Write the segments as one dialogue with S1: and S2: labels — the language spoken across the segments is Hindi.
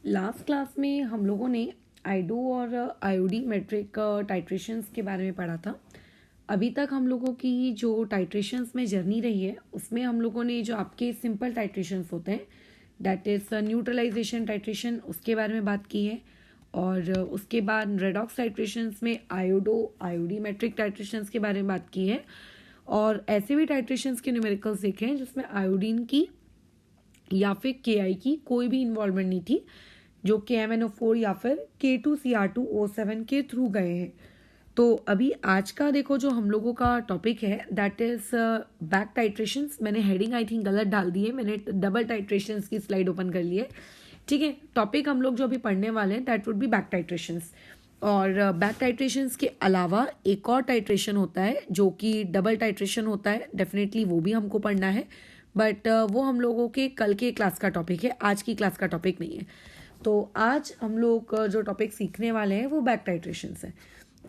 S1: लास्ट क्लास में हम लोगों ने आइडो और आयोडी मेट्रिक टाइट्रेशंस के बारे में पढ़ा था। अभी तक हम लोगों की जो टाइट्रेशंस में जर्नी रही है उसमें हम लोगों ने जो आपके सिंपल टाइट्रेशंस होते हैं दैट इज़ न्यूट्रलाइजेशन टाइट्रेशन उसके बारे में बात की है। और उसके बाद रेडॉक्स टाइट्रेशंस में आयोडो आयोडी मेट्रिक टाइट्रेशंस के बारे में बात की है। और ऐसे भी टाइट्रेशंस के न्यूमेरिकल्स देखे हैं जिसमें आयोडीन की या फिर के की कोई भी इन्वॉल्वमेंट नहीं थी, जो KMnO4 या फिर K2Cr2O7 के थ्रू गए हैं। तो अभी आज का देखो जो हम लोगों का टॉपिक है दैट इज बैक टाइट्रेशंस। मैंने हेडिंग आई थिंक गलत डाल दी है, मैंने डबल टाइट्रेशंस की स्लाइड ओपन कर ली है। ठीक है, टॉपिक हम लोग जो अभी पढ़ने वाले हैं that would be back titrations. और बैक टाइट्रेशंस के अलावा एक और टाइट्रेशन होता है जो कि डबल टाइट्रेशन होता है, डेफिनेटली वो भी हमको पढ़ना है, बट वो हम लोगों के कल के क्लास का टॉपिक है, आज की क्लास का टॉपिक नहीं है। तो आज हम लोग जो टॉपिक सीखने वाले हैं वो बैक टाइट्रेशंस है।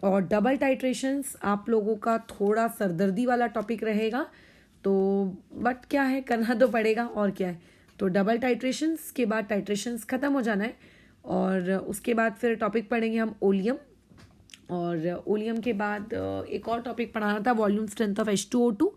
S1: और डबल टाइट्रेशंस आप लोगों का थोड़ा सरदर्दी वाला टॉपिक रहेगा, तो बट क्या है, करना तो पड़ेगा और क्या है। तो डबल टाइट्रेशंस के बाद टाइट्रेशंस ख़त्म हो जाना है और उसके बाद फिर टॉपिक पढ़ेंगे हम ओलियम। और ओलियम के बाद एक और टॉपिक पढ़ाना था वॉल्यूम स्ट्रेंथ ऑफ H2O2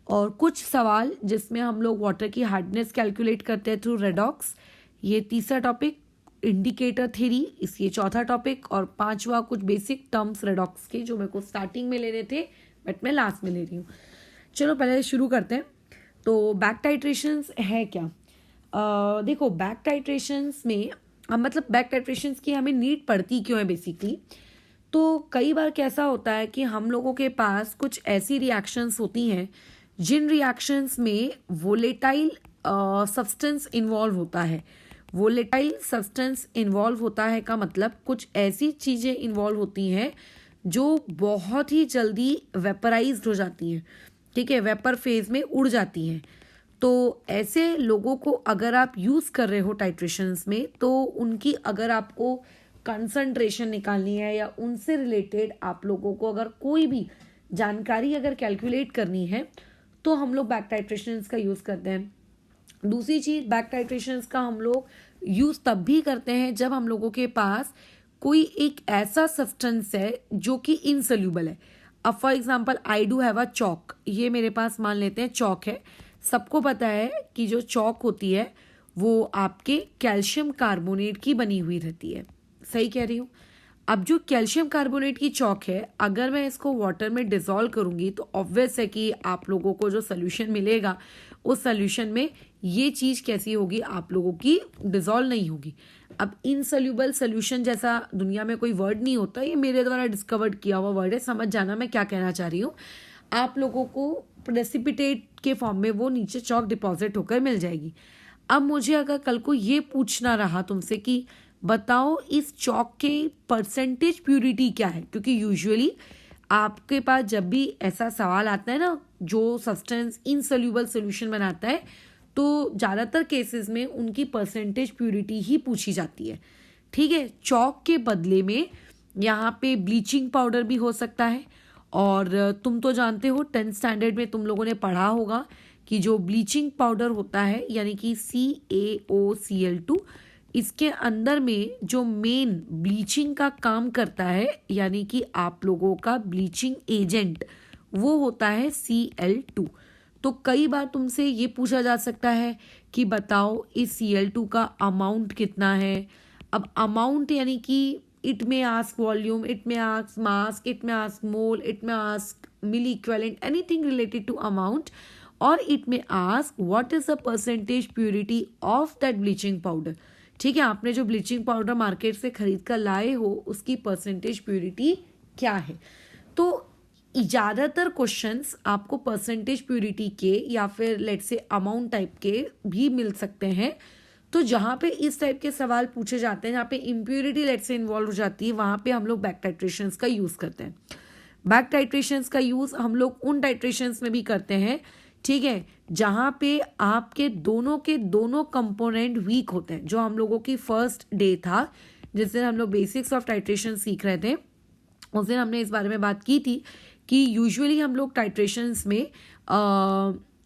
S1: और कुछ सवाल जिसमें हम लोग वाटर की हार्डनेस कैलकुलेट करते हैं थ्रू रेडॉक्स, ये तीसरा टॉपिक। इंडिकेटर थ्योरी ये चौथा टॉपिक। और पांचवा कुछ बेसिक टर्म्स रेडॉक्स के जो मेरे को स्टार्टिंग में लेने थे बट मैं लास्ट में ले रही हूँ। चलो पहले शुरू करते हैं। तो बैक टाइट्रेशंस है क्या? देखो बैक टाइट्रेशंस में मतलब बैक टाइट्रेशंस की हमें नीड पड़ती क्यों है बेसिकली। तो कई बार कैसा होता है कि हम लोगों के पास कुछ ऐसी रिएक्शंस होती हैं जिन रिएक्शंस में वोलेटाइल सब्सटेंस इन्वॉल्व होता है। वोलेटाइल सब्सटेंस इन्वॉल्व होता है का मतलब कुछ ऐसी चीज़ें इन्वॉल्व होती हैं जो बहुत ही जल्दी वेपराइज्ड हो जाती हैं, ठीक है, वेपर फेज में उड़ जाती हैं। तो ऐसे लोगों को अगर आप यूज़ कर रहे हो टाइट्रेशंस में तो उनकी अगर आपको कंसंट्रेशन निकालनी है या उनसे रिलेटेड आप लोगों को अगर कोई भी जानकारी अगर कैलकुलेट करनी है तो हम लोग बैक टाइट्रेशंस का यूज़ करते हैं। दूसरी चीज़, बैक टाइट्रेशंस का हम लोग यूज़ तब भी करते हैं जब हम लोगों के पास कोई एक ऐसा सब्सटेंस है जो कि इनसोल्यूबल है। अब for example I do have a chalk, ये मेरे पास मान लेते हैं चॉक है। सबको पता है कि जो चॉक होती है वो आपके कैल्शियम कार्बोनेट की बनी हुई रहती है, सही कह रही हूँ। अब जो कैल्शियम कार्बोनेट की चॉक है अगर मैं इसको वाटर में डिसॉल्व करूंगी तो ऑब्वियस है कि आप लोगों को जो सोल्यूशन मिलेगा उस सोल्यूशन में ये चीज़ कैसी होगी, आप लोगों की डिसॉल्व नहीं होगी। अब इनसोल्यूबल सोल्यूशन जैसा दुनिया में कोई वर्ड नहीं होता, ये मेरे द्वारा डिस्कवर्ड किया हुआ वर्ड है, समझ जाना मैं क्या कहना चाह रही हूँ। आप लोगों को प्रेसिपिटेट के फॉर्म में वो नीचे चॉक डिपॉजिट होकर मिल जाएगी। अब मुझे अगर कल को ये पूछना रहा तुमसे कि बताओ इस चॉक के परसेंटेज प्यूरिटी क्या है, क्योंकि यूजुअली आपके पास जब भी ऐसा सवाल आता है ना जो सब्सटेंस इनसोल्यूबल सॉल्यूशन बनाता है तो ज़्यादातर केसेस में उनकी परसेंटेज प्यूरिटी ही पूछी जाती है, ठीक है। चॉक के बदले में यहाँ पे ब्लीचिंग पाउडर भी हो सकता है। और तुम तो जानते हो 10th स्टैंडर्ड में तुम लोगों ने पढ़ा होगा कि जो ब्लीचिंग पाउडर होता है यानी कि CaOCl2, इसके अंदर में जो मेन ब्लीचिंग का काम करता है यानी कि आप लोगों का ब्लीचिंग एजेंट वो होता है Cl2। तो कई बार तुमसे ये पूछा जा सकता है कि बताओ इस Cl2 का अमाउंट कितना है। अब अमाउंट यानी कि इट में आस्क वॉल्यूम, इट में आस्क मास, इट में आस्क मोल, इट में ask milliequivalent, anything related to amount, और इट में ask what is the percentage purity of that bleaching powder. ठीक है, आपने जो ब्लीचिंग पाउडर मार्केट से खरीद कर लाए हो उसकी परसेंटेज प्यूरिटी क्या है। तो ज़्यादातर क्वेश्चंस आपको परसेंटेज प्यूरिटी के या फिर लेट्स से अमाउंट टाइप के भी मिल सकते हैं। तो जहाँ पे इस टाइप के सवाल पूछे जाते हैं, जहाँ पे इम्प्यूरिटी लेट्स से इन्वॉल्व हो जाती है, वहाँ पे हम लोग बैक टाइट्रेशंस का यूज़ करते हैं। बैक टाइट्रेशंस का यूज़ हम लोग उन टाइट्रेशंस में भी करते हैं, ठीक है, जहाँ पे आपके दोनों के दोनों कंपोनेंट वीक होते हैं। जो हम लोगों की फर्स्ट डे था जिस दिन हम लोग बेसिक्स ऑफ टाइट्रेशन सीख रहे थे, उस दिन हमने इस बारे में बात की थी कि यूजुअली हम लोग टाइट्रेशंस में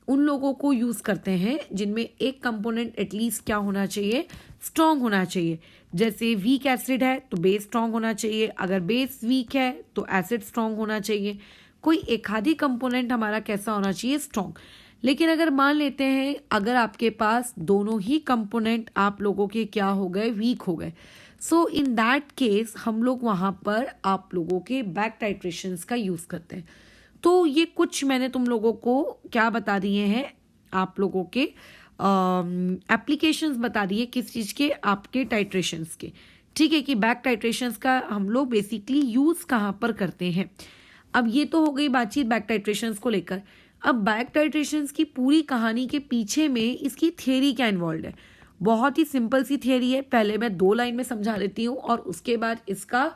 S1: उन लोगों को यूज़ करते हैं जिनमें एक कंपोनेंट एटलीस्ट क्या होना चाहिए, स्ट्रॉन्ग होना चाहिए। जैसे वीक एसिड है तो बेस स्ट्रॉन्ग होना चाहिए, अगर बेस वीक है तो एसिड स्ट्रॉन्ग होना चाहिए। कोई एक आधी कंपोनेंट हमारा कैसा होना चाहिए, स्ट्रॉन्ग। लेकिन अगर मान लेते हैं अगर आपके पास दोनों ही कंपोनेंट आप लोगों के क्या हो गए, वीक हो गए, सो इन दैट केस हम लोग वहाँ पर आप लोगों के बैक टाइट्रेशंस का यूज़ करते हैं। तो ये कुछ मैंने तुम लोगों को क्या बता दिए हैं, आप लोगों के एप्लीकेशंस बता दिए किस चीज़ के, आपके टाइट्रेशंस के। ठीक है, कि बैक टाइट्रेशंस का हम लोग बेसिकली यूज़ कहाँ पर करते हैं। अब ये तो हो गई बातचीत बैक टाइट्रेशंस को लेकर। अब बैक टाइट्रेशंस की पूरी कहानी के पीछे में इसकी थियरी क्या इन्वॉल्व है। बहुत ही सिंपल सी थियरी है, पहले मैं 2 लाइन में समझा देती हूँ और उसके बाद इसका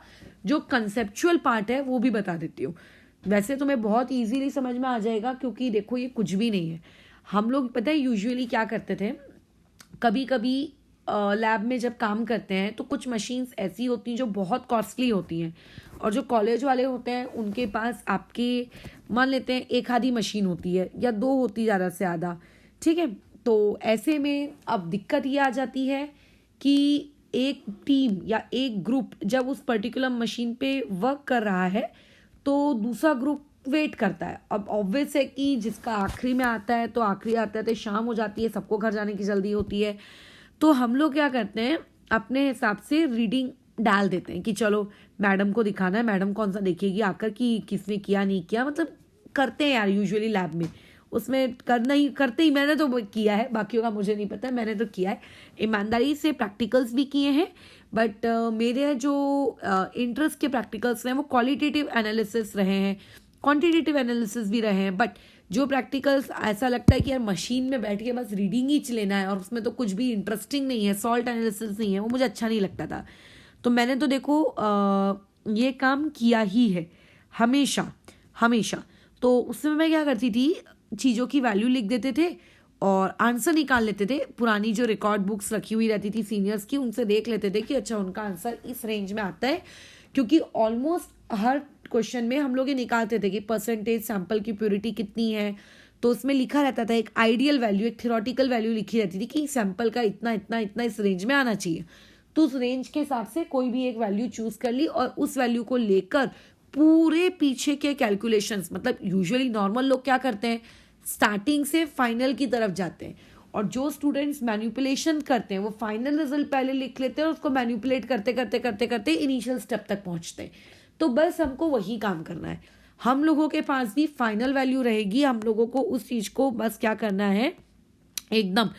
S1: जो कंसेप्चुअल पार्ट है वो भी बता देती हूँ। वैसे तो मैं बहुत इजीली समझ में आ जाएगा, क्योंकि देखो ये कुछ भी नहीं है। हम लोग पता है यूजुअली क्या करते थे, कभी कभी लैब में जब काम करते हैं तो कुछ मशीन्स ऐसी होती हैं जो बहुत कॉस्टली होती हैं, और जो कॉलेज वाले होते हैं उनके पास आपके मान लेते हैं एक आधी मशीन होती है या 2 होती ज़्यादा से ज़्यादा। ठीक है, तो ऐसे में अब दिक्कत ये आ जाती है कि एक टीम या एक ग्रुप जब उस पर्टिकुलर मशीन पे वर्क कर रहा है तो दूसरा ग्रुप वेट करता है। अब ऑब्वियस है कि जिसका आखिरी में आता है तो आखिरी आता है तो शाम हो जाती है, सबको घर जाने की जल्दी होती है। तो हम लोग क्या करते हैं, अपने हिसाब से रीडिंग डाल देते हैं कि चलो मैडम को दिखाना है, मैडम कौन सा देखेगी आकर कि किसने किया नहीं किया, मतलब करते हैं यार यूजुअली लैब में। उसमें करना ही करते ही, मैंने तो किया है, बाकियों का मुझे नहीं पता, मैंने तो किया है। ईमानदारी से प्रैक्टिकल्स भी किए हैं, बट मेरे जो इंटरेस्ट के प्रैक्टिकल्स हैं वो क्वालिटेटिव एनालिसिस रहे हैं, क्वांटिटेटिव एनालिसिस भी रहे हैं। बट जो प्रैक्टिकल्स ऐसा लगता है कि यार मशीन में बैठ के बस रीडिंग ही लेना है और उसमें तो कुछ भी इंटरेस्टिंग नहीं है, सॉल्ट एनालिसिस नहीं है, वो मुझे अच्छा नहीं लगता था। तो मैंने तो देखो ये काम किया ही है हमेशा हमेशा। तो उस समय मैं क्या करती थी, चीज़ों की वैल्यू लिख देते थे और आंसर निकाल लेते थे। पुरानी जो रिकॉर्ड बुक्स रखी हुई रहती थी सीनियर्स की, उनसे देख लेते थे कि अच्छा उनका आंसर इस रेंज में आता है, क्योंकि ऑलमोस्ट हर क्वेश्चन में हम लोग ये निकालते थे कि परसेंटेज सैंपल की प्योरिटी कितनी है। तो उसमें लिखा रहता था एक आइडियल वैल्यू, एक थ्योरेटिकल वैल्यू लिखी रहती थी कि सैंपल का इतना इतना इतना इस रेंज में आना चाहिए। तो उस रेंज के हिसाब से कोई भी एक वैल्यू चूज कर ली और उस वैल्यू को लेकर पूरे पीछे के कैलकुलेशंस, मतलब यूजुअली नॉर्मल लोग क्या करते हैं, स्टार्टिंग से फाइनल की तरफ जाते हैं, और जो स्टूडेंट्स मैनिपुलेशन करते हैं वो फाइनल रिजल्ट पहले लिख लेते हैं और उसको मैनिपुलेट करते करते करते करते इनिशियल स्टेप तक पहुंचते हैं। तो बस हमको वही काम करना है। हम लोगों के पास भी फाइनल वैल्यू रहेगी, हम लोगों को उस चीज को बस क्या करना है, एकदम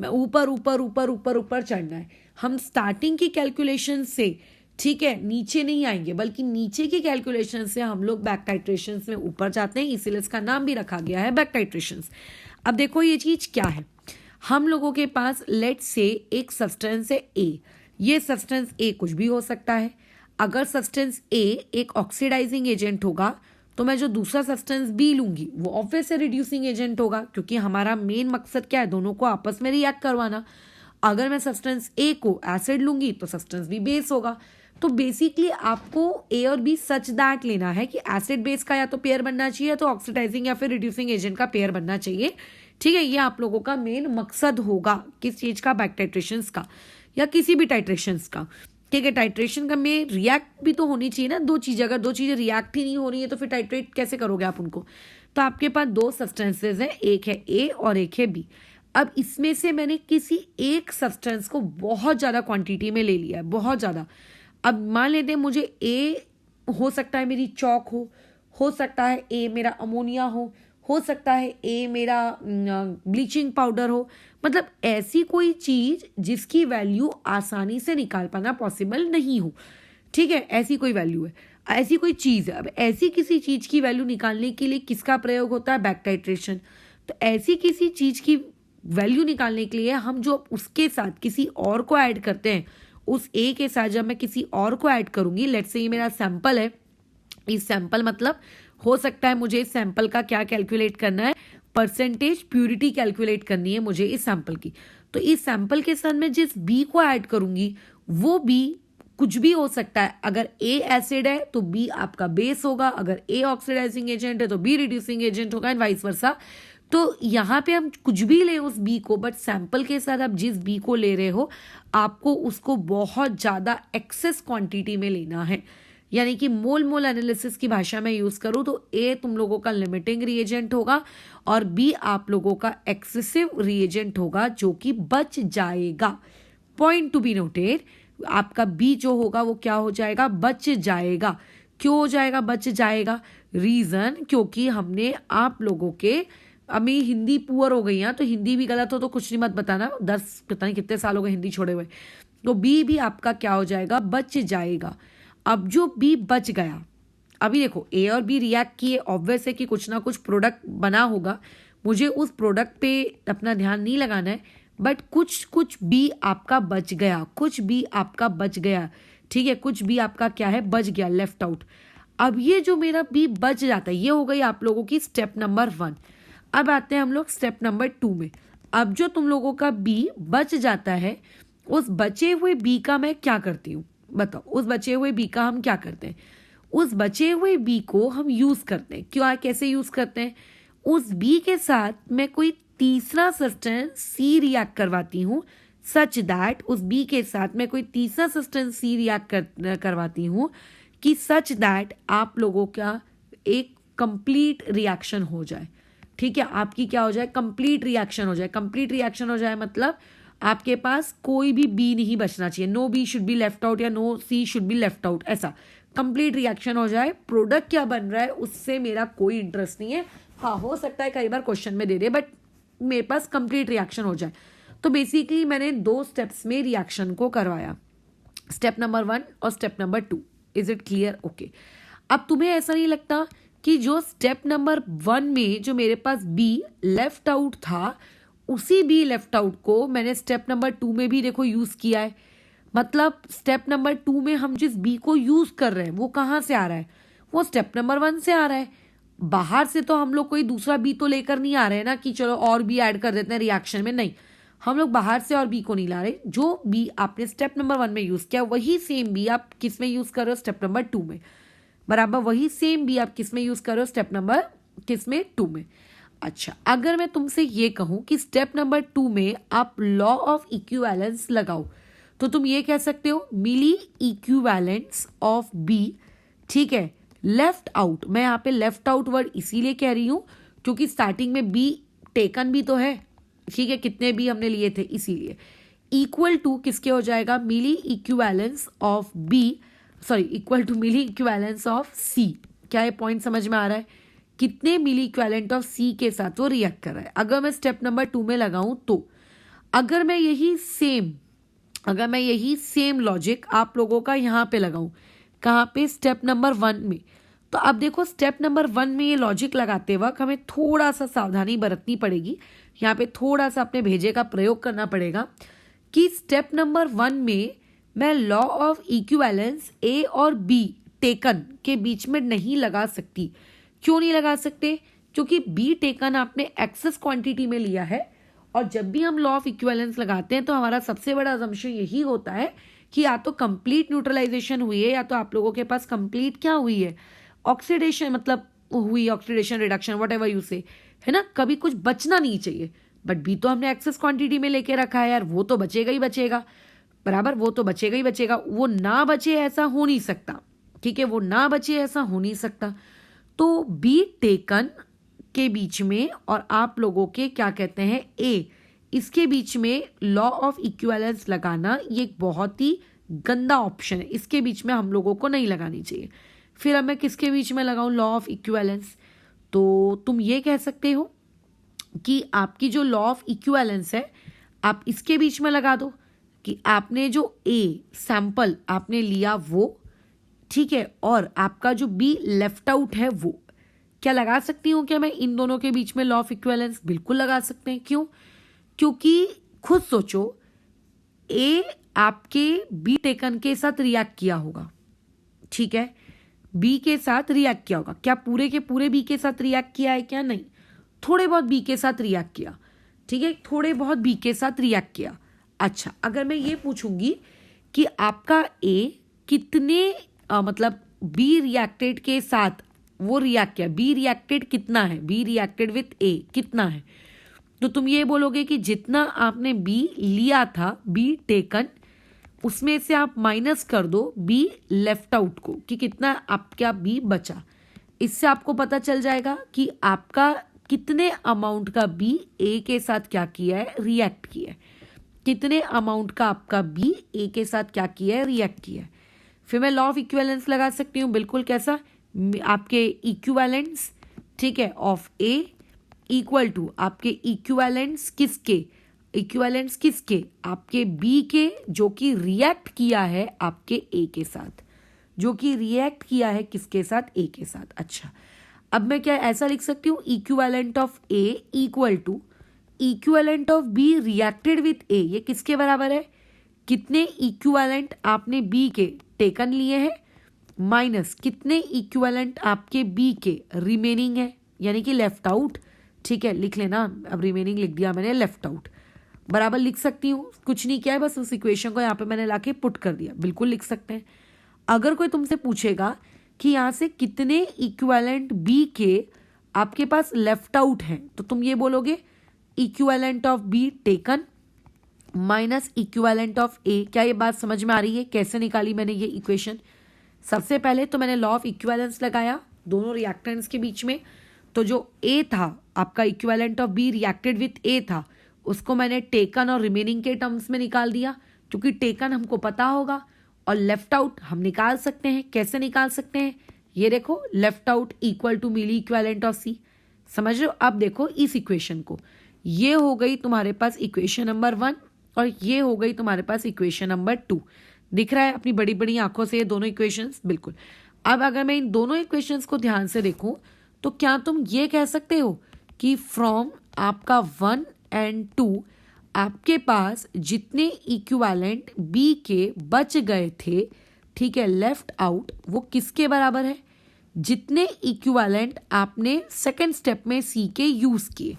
S1: ऊपर ऊपर ऊपर ऊपर ऊपर चढ़ना है। हम स्टार्टिंग की कैलकुलेशन से, ठीक है, नीचे नहीं आएंगे, बल्कि नीचे की कैलकुलेशन से हम लोग बैक टाइट्रेशंस में ऊपर जाते हैं, इसीलिए इसका नाम भी रखा गया है बैक टाइट्रेशंस। अब देखो ये चीज क्या है, हम लोगों के पास लेट से एक सब्सटेंस है ए। ये सब्सटेंस ए कुछ भी हो सकता है। अगर सब्सटेंस ए एक ऑक्सीडाइजिंग एजेंट होगा तो मैं जो दूसरा सब्सटेंस बी लूंगी वो ऑब्वियस है रिड्यूसिंग एजेंट होगा, क्योंकि हमारा मेन मकसद क्या है, दोनों को आपस में रिएक्ट करवाना। अगर मैं सब्सटेंस ए को एसिड लूंगी तो सब्सटेंस बी बेस होगा। तो बेसिकली आपको ए और बी सच दैट लेना है कि एसिड बेस का या तो पेयर बनना चाहिए, तो ऑक्सीडाइजिंग या फिर रिड्यूसिंग एजेंट का पेयर बनना चाहिए। ठीक है, ये आप लोगों का मेन मकसद होगा किस चीज का, बैक टाइट्रेशंस का या किसी भी टाइट्रेशंस का। ठीक है, टाइट्रेशन का में रिएक्ट भी तो होनी चाहिए ना, 2 चीजें, अगर 2 चीजें रिएक्ट ही नहीं हो रही है तो फिर टाइट्रेट कैसे करोगे आप उनको। तो आपके पास 2 सब्सटेंसेज हैं, एक है ए और एक है बी। अब इसमें से मैंने किसी एक सब्सटेंस को बहुत ज्यादा क्वांटिटी में ले लिया है, बहुत ज्यादा। अब मान लेते हैं मुझे ए हो सकता है मेरी चौक हो सकता है ए मेरा अमोनिया हो सकता है ए मेरा ब्लीचिंग पाउडर हो, मतलब ऐसी कोई चीज जिसकी वैल्यू आसानी से निकाल पाना पॉसिबल नहीं हो। ठीक है, ऐसी कोई वैल्यू है, ऐसी कोई चीज है। अब ऐसी किसी चीज की वैल्यू निकालने के लिए किसका प्रयोग होता है, बैक टाइट्रेशन। तो ऐसी किसी चीज की वैल्यू निकालने के लिए हम जो उसके साथ किसी और को ऐड करते हैं, उस ए के साथ जब मैं किसी और को ऐड करूंगी, लेट्स से ये मेरा सैंपल है, इस सैंपल मतलब हो सकता है मुझे इस सैंपल का क्या कैलकुलेट करना है, परसेंटेज प्यूरिटी कैलकुलेट करनी है मुझे इस सैंपल की। तो इस सैंपल के साथ मैं जिस बी को ऐड करूंगी वो बी कुछ भी हो सकता है। अगर ए एसिड है तो बी आपका बेस होगा, अगर ए ऑक्सीडाइजिंग एजेंट है तो बी रिड्यूसिंग एजेंट होगा, एंड वाइस वर्सा। तो यहाँ पे हम कुछ भी लें उस बी को, बट सैंपल के साथ आप जिस बी को ले रहे हो आपको उसको बहुत ज़्यादा एक्सेस क्वांटिटी में लेना है। यानी कि मोल एनालिसिस की भाषा में यूज़ करूँ तो ए तुम लोगों का लिमिटिंग रिएजेंट होगा और बी आप लोगों का एक्सेसिव रिएजेंट होगा जो कि बच जाएगा। पॉइंट टू बी नोटेड, आपका बी जो होगा वो क्या हो जाएगा, बच जाएगा। क्यों हो जाएगा, बच जाएगा? रीज़न क्योंकि हमने आप लोगों के, अभी हिंदी पुअर हो गई है तो हिंदी भी गलत हो तो कुछ नहीं मत बताना, 10 पता नहीं कितने साल हो गए हिंदी छोड़े हुए। तो बी भी आपका क्या हो जाएगा, बच जाएगा। अब जो बी बच गया, अभी देखो ए और बी रिएक्ट किए, ऑब्वियस है कि कुछ ना कुछ प्रोडक्ट बना होगा, मुझे उस प्रोडक्ट पे अपना ध्यान नहीं लगाना है, बट कुछ बी आपका बच गया, कुछ बी आपका बच गया, ठीक है, कुछ बी आपका क्या है, बच गया, लेफ्ट आउट। अब ये जो मेरा बी बच जाता है ये हो गई आप लोगों की स्टेप नंबर 1। अब आते हैं हम लोग स्टेप नंबर 2 में। अब जो तुम लोगों का बी बच जाता है, उस बचे हुए बी का मैं क्या करती हूँ बताओ, उस बचे हुए बी का हम क्या करते हैं, उस बचे हुए बी को हम यूज करते हैं। क्यों, कैसे यूज करते हैं, उस बी के साथ मैं कोई तीसरा सब्सटेंस सी रिएक्ट करवाती हूँ, सच दैट उस बी के साथ मैं कोई तीसरा सब्सटेंस सी रिएक्ट करवाती हूँ कि सच दैट आप लोगों का एक कंप्लीट रिएक्शन हो जाए। ठीक है, आपकी क्या हो जाए, कंप्लीट रिएक्शन हो जाए। कंप्लीट रिएक्शन हो जाए मतलब आपके पास कोई भी बी नहीं बचना चाहिए, no B should be left out या no C should be left out, ऐसा कंप्लीट रिएक्शन हो जाए। प्रोडक्ट क्या बन रहा है उससे मेरा कोई इंटरेस्ट नहीं है। हाँ, हो सकता है कई बार क्वेश्चन में दे दे, बट मेरे पास कंप्लीट रिएक्शन हो जाए। तो बेसिकली मैंने 2 स्टेप्स में रिएक्शन को करवाया, स्टेप नंबर 1 और step number 2। Is it clear? Okay. अब तुम्हें ऐसा नहीं लगता कि जो स्टेप नंबर 1 में जो मेरे पास बी लेफ्ट आउट था, उसी बी लेफ्ट आउट को मैंने स्टेप नंबर 2 में भी देखो यूज किया है। मतलब स्टेप नंबर 2 में हम जिस बी को यूज कर रहे हैं वो कहाँ से आ रहा है, वो स्टेप नंबर 1 से आ रहा है। बाहर से तो हम लोग कोई दूसरा बी तो लेकर नहीं आ रहे हैं ना कि चलो और बी ऐड कर देते हैं रिएक्शन में, नहीं, हम लोग बाहर से और बी को नहीं ला रहे। जो बी आपने स्टेप नंबर 1 में यूज किया वही सेम बी आप किस में यूज कर रहे हो, स्टेप नंबर 2 में। बराबर वही सेम बी आप किस में यूज कर रहे हो, स्टेप नंबर किस में, 2 में। अच्छा, अगर मैं तुमसे ये कहूं कि स्टेप नंबर 2 में आप लॉ ऑफ इक्विवेलेंस लगाओ, तो तुम ये कह सकते हो मिली इक्विवेलेंस ऑफ बी, ठीक है, लेफ्ट आउट। मैं यहाँ पे लेफ्ट आउट वर्ड इसीलिए कह रही हूं क्योंकि स्टार्टिंग में बी टेकन भी तो है, ठीक है, कितने बी हमने लिए थे, इसीलिए इक्वल टू किसके हो जाएगा, milli equivalence of B, sorry equal to milli equivalence of C. क्या ये पॉइंट समझ में आ रहा है, कितने मिली इक्विवेलेंट ऑफ सी के साथ वो रिएक्ट कर रहा है। अगर मैं स्टेप नंबर 2 में लगाऊं तो अगर मैं यही सेम लॉजिक आप लोगों का यहाँ पे लगाऊं, कहाँ पे, स्टेप नंबर 1 में, तो अब देखो स्टेप नंबर 1 में ये लॉजिक लगाते वक्त हमें थोड़ा सा सावधानी बरतनी पड़ेगी, यहाँ पे थोड़ा सा अपने भेजे का प्रयोग करना पड़ेगा कि स्टेप नंबर 1 में मैं लॉ ऑफ इक्विवेलेंस ए और बी टेकन के बीच में नहीं लगा सकती। क्यों नहीं लगा सकते, क्योंकि बी टेकन आपने एक्सेस क्वांटिटी में लिया है, और जब भी हम लॉ ऑफ इक्विवेलेंस लगाते हैं तो हमारा सबसे बड़ा असम्पशन यही होता है कि या तो कंप्लीट न्यूट्रलाइजेशन हुई है या तो आप लोगों के पास कंप्लीट क्या हुई है, ऑक्सीडेशन, मतलब हुई oxidation reduction, what ever you से, है ना, कभी कुछ बचना नहीं चाहिए। बट बी तो हमने एक्सेस क्वांटिटी में लेके रखा है यार, वो तो बचेगा ही बचेगा, बराबर, वो तो बचेगा ही बचेगा, वो ना बचे ऐसा हो नहीं सकता, ठीक है, वो ना बचे ऐसा हो नहीं सकता। तो बी टेकन के बीच में और आप लोगों के क्या कहते हैं ए, इसके बीच में लॉ ऑफ इक्विवेलेंस लगाना ये एक बहुत ही गंदा ऑप्शन है, इसके बीच में हम लोगों को नहीं लगानी चाहिए। फिर अब मैं किसके बीच में लगाऊं लॉ ऑफ इक्विवेलेंस, तो तुम ये कह सकते हो कि आपकी जो लॉ ऑफ इक्विवेलेंस है आप इसके बीच में लगा दो कि आपने जो ए सैंपल आपने लिया वो, ठीक है, और आपका जो बी लेफ्ट आउट है वो, क्या लगा सकती हूँ क्या मैं इन दोनों के बीच में लॉ ऑफ इक्विवेलेंस? बिल्कुल लगा सकते हैं। क्यों? क्योंकि खुद सोचो, ए आपके बी टेकन के साथ रिएक्ट किया होगा, ठीक है, बी के साथ रिएक्ट किया होगा, क्या पूरे के पूरे बी के साथ रिएक्ट किया है क्या? नहीं, थोड़े बहुत बी के साथ रिएक्ट किया, ठीक है, थोड़े बहुत बी के साथ रिएक्ट किया। अच्छा, अगर मैं ये पूछूंगी कि आपका ए कितने मतलब बी रिएक्टेड के साथ वो रिएक्ट किया, बी रिएक्टेड कितना है, बी रिएक्टेड विथ ए कितना है, तो तुम ये बोलोगे कि जितना आपने बी लिया था, बी टेकन, उसमें से आप माइनस कर दो बी लेफ्ट आउट को कि कितना आपका बी बचा। इससे आपको पता चल जाएगा कि आपका कितने अमाउंट का बी ए के साथ क्या किया है, रिएक्ट किया है, कितने अमाउंट का आपका बी ए के साथ क्या किया है, रिएक्ट किया है। फिर मैं लॉ ऑफ इक्विवेलेंस लगा सकती हूँ, बिल्कुल कैसा, आपके इक्विवेलेंस, ठीक है, ऑफ ए इक्वल टू आपके इक्विवेलेंस किसके, इक्विवेलेंस किसके, आपके बी के, जो कि रिएक्ट किया है आपके ए के साथ, जो कि रिएक्ट किया है किसके साथ, ए के साथ। अच्छा, अब मैं क्या ऐसा लिख सकती हूँ, equivalent of A equal to equivalent of B reacted with A, ये किसके बराबर है, कितने इक्विवेलेंट आपने बी के टेकन लिए हैं माइनस कितने इक्विवेलेंट आपके बी के रिमेनिंग है, यानी कि लेफ्ट आउट। ठीक है, लिख लेना, अब रिमेनिंग लिख दिया मैंने, लेफ्ट आउट बराबर लिख सकती हूँ, कुछ नहीं किया है, बस उस इक्वेशन को यहाँ पे मैंने लाके पुट कर दिया, बिल्कुल लिख सकते हैं। अगर कोई तुमसे पूछेगा कि यहाँ से कितने इक्विवेलेंट बी के आपके पास लेफ्ट आउट हैं, तो तुम ये बोलोगे equivalent of B taken minus equivalent of A. क्या ये बात समझ में आ रही है, कैसे निकाली मैंने ये इक्वेशन? सबसे पहले तो मैंने लॉ ऑफ इक्विवेलेंस लगाया दोनों रिएक्टेंट्स के बीच में, तो जो ए था आपका equivalent of B reacted with A था, उसको मैंने टेकन और रिमेनिंग के टर्म्स में निकाल दिया, क्योंकि टेकन हमको पता होगा और लेफ्ट आउट हम निकाल सकते हैं। कैसे निकाल सकते हैं, ये देखो, left out equal to milli equivalent of C, समझ रहे हो? अब देखो इस इक्वेशन को, ये हो गई तुम्हारे पास इक्वेशन नंबर 1 और ये हो गई तुम्हारे पास इक्वेशन नंबर 2। दिख रहा है अपनी बड़ी बड़ी आंखों से ये दोनों इक्वेशंस? बिल्कुल। अब अगर मैं इन दोनों इक्वेशंस को ध्यान से देखूं, तो क्या तुम ये कह सकते हो कि फ्रॉम आपका 1 एंड 2 आपके पास जितने इक्विवेलेंट बी के बच गए थे, ठीक है, लेफ्ट आउट, वो किसके बराबर है, जितने इक्विवेलेंट आपने सेकेंड स्टेप में सी के यूज किए।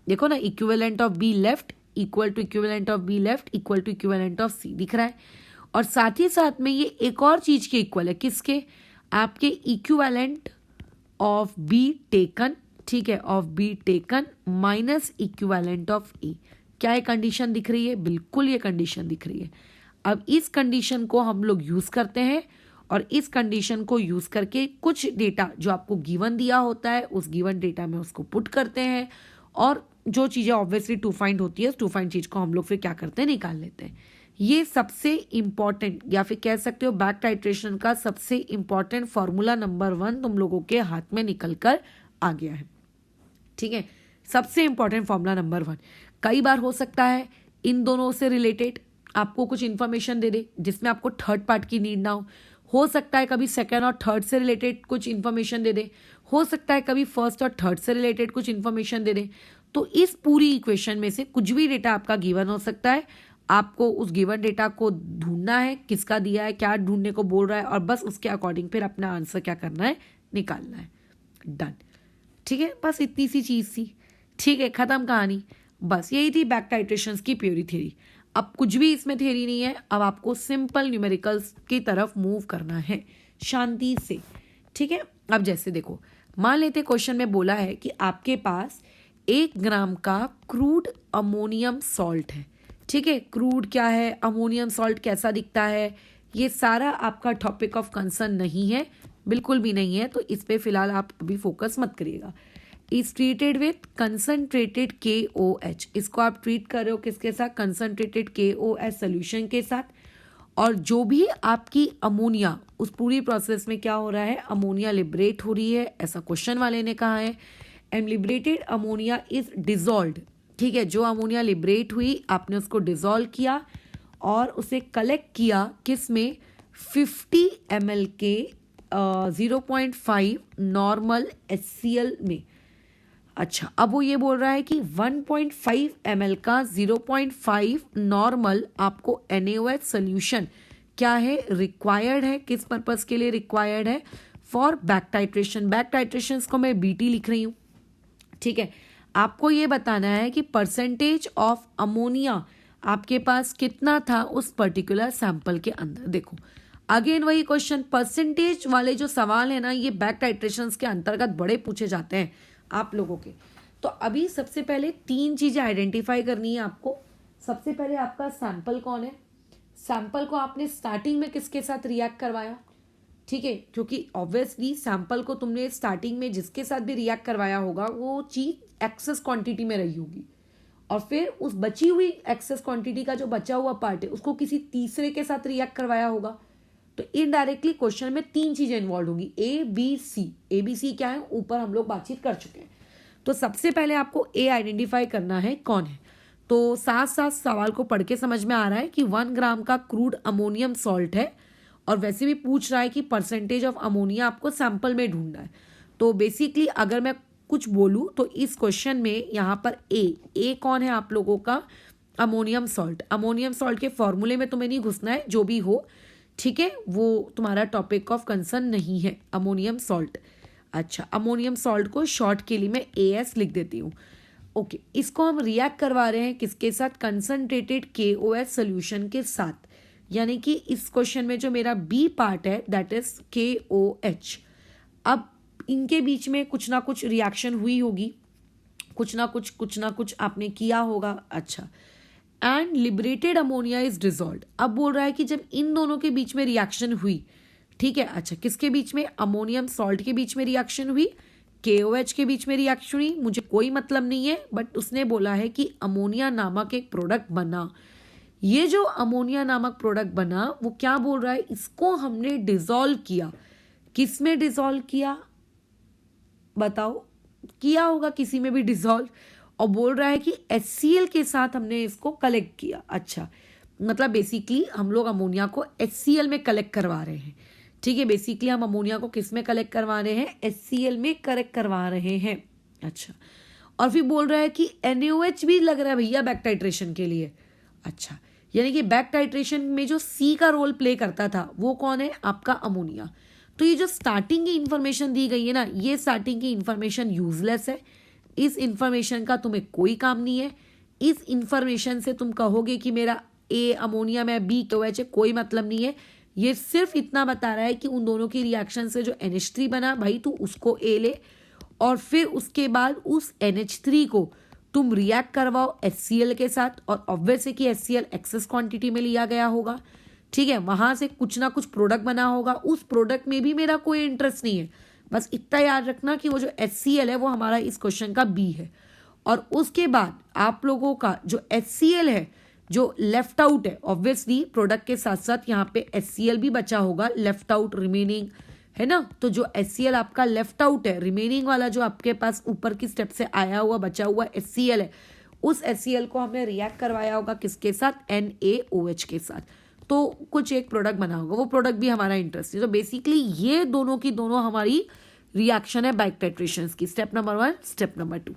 S1: देखो ना, equivalent of B left equal to equivalent of B left equal to equivalent of C, दिख रहा है। और साथ ही साथ में ये एक और चीज के इक्वल है, किसके, आपके इक्विवेलेंट ऑफ बी टेकन, ठीक है, of B taken minus equivalent of A. क्या ये कंडीशन दिख रही है? बिल्कुल ये कंडीशन दिख रही है। अब इस कंडीशन को हम लोग यूज करते हैं और इस कंडीशन को यूज करके कुछ डेटा जो आपको गिवन दिया होता है, उस गिवन डेटा में उसको पुट करते हैं और जो चीज़ें ऑब्वियसली टू फाइंड होती है, उस टू फाइंड चीज़ को हम लोग फिर क्या करते हैं, निकाल लेते हैं। ये सबसे इंपॉर्टेंट, या फिर कह सकते हो बैक टाइट्रेशन का सबसे इंपॉर्टेंट फॉर्मूला नंबर 1 तुम लोगों के हाथ में निकल कर आ गया है। ठीक है, सबसे इंपॉर्टेंट फॉर्मूला नंबर 1। कई बार हो सकता है इन दोनों से रिलेटेड आपको कुछ इन्फॉर्मेशन दे दे जिसमें आपको थर्ड पार्ट की नीड ना हो सकता है कभी सेकंड और थर्ड से रिलेटेड कुछ इन्फॉर्मेशन दे दे, हो सकता है कभी फर्स्ट और थर्ड से रिलेटेड कुछ इन्फॉर्मेशन दे दे। तो इस पूरी इक्वेशन में से कुछ भी डेटा आपका गिवन हो सकता है, आपको उस गिवन डेटा को ढूंढना है, किसका दिया है, क्या ढूंढने को बोल रहा है, और बस उसके अकॉर्डिंग फिर अपना आंसर क्या करना है, निकालना है। डन। ठीक है, बस इतनी सी चीज़ थी। ठीक है, खत्म कहानी। बस यही थी बैक टाइट्रेशंस की प्योरी थ्योरी। अब कुछ भी इसमें थ्योरी नहीं है, अब आपको सिंपल न्यूमेरिकल्स की तरफ मूव करना है शांति से। ठीक है, अब जैसे देखो, मान लेते क्वेश्चन में बोला है कि आपके पास 1 ग्राम का क्रूड अमोनियम सॉल्ट है। ठीक है, क्रूड क्या है, अमोनियम सॉल्ट कैसा दिखता है, ये सारा आपका टॉपिक ऑफ कंसर्न नहीं है, बिल्कुल भी नहीं है, तो इस पे फिलहाल आप अभी फोकस मत करिएगा। Is treated with concentrated KOH, इसको आप ट्रीट कर रहे हो किसके साथ, कंसनट्रेटेड KOH सोल्यूशन के साथ। और जो भी आपकी अमोनिया, उस पूरी प्रोसेस में क्या हो रहा है, अमोनिया लिबरेट हो रही है, ऐसा क्वेश्चन वाले ने कहा है। And liberated ammonia is dissolved. ठीक है, जो अमोनिया लिबरेट हुई आपने उसको डिजॉल्व किया और उसे कलेक्ट किया किस में, 50 ml के 0.5 नॉर्मल HCl में। अच्छा, अब वो ये बोल रहा है कि 1.5 ml का 0.5 नॉर्मल आपको NaOH सोल्यूशन क्या है, रिक्वायर्ड है, किस पर्पस के लिए रिक्वायर्ड है, for back titration. Back titration को मैं BT लिख रही हूँ। ठीक है, आपको ये बताना है कि परसेंटेज ऑफ अमोनिया आपके पास कितना था उस पर्टिकुलर सैंपल के अंदर। देखो, अगेन वही क्वेश्चन, परसेंटेज वाले जो सवाल है ना, ये बैक टाइट्रेशंस के अंतर्गत बड़े पूछे जाते हैं आप लोगों के। तो अभी सबसे पहले 3 चीजें आइडेंटिफाई करनी है आपको। सबसे पहले आपका सैंपल कौन है, सैंपल को आपने स्टार्टिंग में किसके साथ रिएक्ट करवाया, ठीक है, क्योंकि ऑब्वियसली सैंपल को तुमने स्टार्टिंग में जिसके साथ भी रिएक्ट करवाया होगा वो चीज एक्सेस क्वांटिटी में रही होगी, और फिर उस बची हुई एक्सेस क्वांटिटी का जो बचा हुआ पार्ट है उसको किसी तीसरे के साथ रिएक्ट करवाया होगा। तो इनडायरेक्टली क्वेश्चन में 3 चीजें इन्वॉल्व होगी, A B C. A B C क्या है, ऊपर हम लोग बातचीत कर चुके हैं। तो सबसे पहले आपको ए आइडेंटिफाई करना है कौन है। तो साथ साथ सवाल को पढ़ के समझ में आ रहा है कि 1 ग्राम का क्रूड अमोनियम सॉल्ट है, और वैसे भी पूछ रहा है कि परसेंटेज ऑफ अमोनिया आपको सैंपल में ढूंढना है। तो बेसिकली अगर मैं कुछ बोलूं तो इस क्वेश्चन में यहाँ पर ए कौन है आप लोगों का, अमोनियम सॉल्ट। अमोनियम सॉल्ट के फॉर्मूले में तुम्हें नहीं घुसना है, जो भी हो, ठीक है, वो तुम्हारा टॉपिक ऑफ कंसर्न नहीं है, अमोनियम सॉल्ट। अच्छा, अमोनियम सॉल्ट को शॉर्ट के लिए मैं AS लिख देती हूँ। ओके, इसको हम रिएक्ट करवा रहे हैं किसके साथ, कंसंट्रेटेड KOH सोल्यूशन के साथ। यानी कि इस क्वेश्चन में जो मेरा बी पार्ट है दैट इज KOH। अब इनके बीच में कुछ ना कुछ रिएक्शन हुई होगी, कुछ ना कुछ आपने किया होगा। अच्छा, and liberated ammonia is dissolved. अब बोल रहा है कि जब इन दोनों के बीच में रिएक्शन हुई, ठीक है, अच्छा किसके बीच में, अमोनियम सॉल्ट के बीच में रिएक्शन हुई, KOH के बीच में रिएक्शन हुई, मुझे कोई मतलब नहीं है, बट उसने बोला है कि अमोनिया नामक एक प्रोडक्ट बना। ये जो अमोनिया नामक प्रोडक्ट बना वो क्या बोल रहा है, इसको हमने डिसॉल्व किया। किस में डिसॉल्व किया बताओ, किया होगा किसी में भी डिसॉल्व, और बोल रहा है कि HCl के साथ हमने इसको कलेक्ट किया। अच्छा, मतलब बेसिकली हम लोग अमोनिया को HCl में कलेक्ट करवा रहे हैं, ठीक है, बेसिकली हम अमोनिया को किस में कलेक्ट करवा रहे हैं, HCl में कलेक्ट करवा रहे हैं। अच्छा, और फिर बोल रहा है कि NaOH भी लग रहा है भैया बैक टाइट्रेशन के लिए। अच्छा, यानी कि बैक टाइट्रेशन में जो सी का रोल प्ले करता था वो कौन है, आपका अमोनिया। तो ये जो स्टार्टिंग की इंफॉर्मेशन दी गई है ना, ये स्टार्टिंग की इंफॉर्मेशन यूजलेस है, इस इंफॉर्मेशन का तुम्हें कोई काम नहीं है। इस इंफॉर्मेशन से तुम कहोगे कि मेरा ए अमोनिया में बी KOH है, कोई मतलब नहीं है। ये सिर्फ इतना बता रहा है कि उन दोनों की रिएक्शन से जो NH3 बना, भाई तू उसको ए ले, और फिर उसके बाद उस NH3 को तुम रिएक्ट करवाओ HCl के साथ, और ऑब्वियस है कि HCl एक्सेस क्वांटिटी में लिया गया होगा, ठीक है, वहां से कुछ ना कुछ प्रोडक्ट बना होगा, उस प्रोडक्ट में भी मेरा कोई इंटरेस्ट नहीं है। बस इतना याद रखना कि वो जो HCl है वो हमारा इस क्वेश्चन का बी है। और उसके बाद आप लोगों का जो HCl है जो लेफ्ट आउट है, ऑब्वियसली प्रोडक्ट के साथ साथ यहाँ पे HCl भी बचा होगा, लेफ्ट आउट रिमेनिंग है ना। तो जो HCl आपका लेफ्ट आउट है, रिमेनिंग वाला जो आपके पास ऊपर की स्टेप से आया हुआ बचा हुआ HCl है, उस HCl को हमने रिएक्ट करवाया होगा किसके साथ, NaOH के साथ। तो कुछ एक प्रोडक्ट बना होगा, वो प्रोडक्ट भी हमारा इंटरेस्ट है। तो बेसिकली ये दोनों की दोनों हमारी रिएक्शन है बैक टाइट्रेशंस की, स्टेप नंबर 1, स्टेप नंबर 2,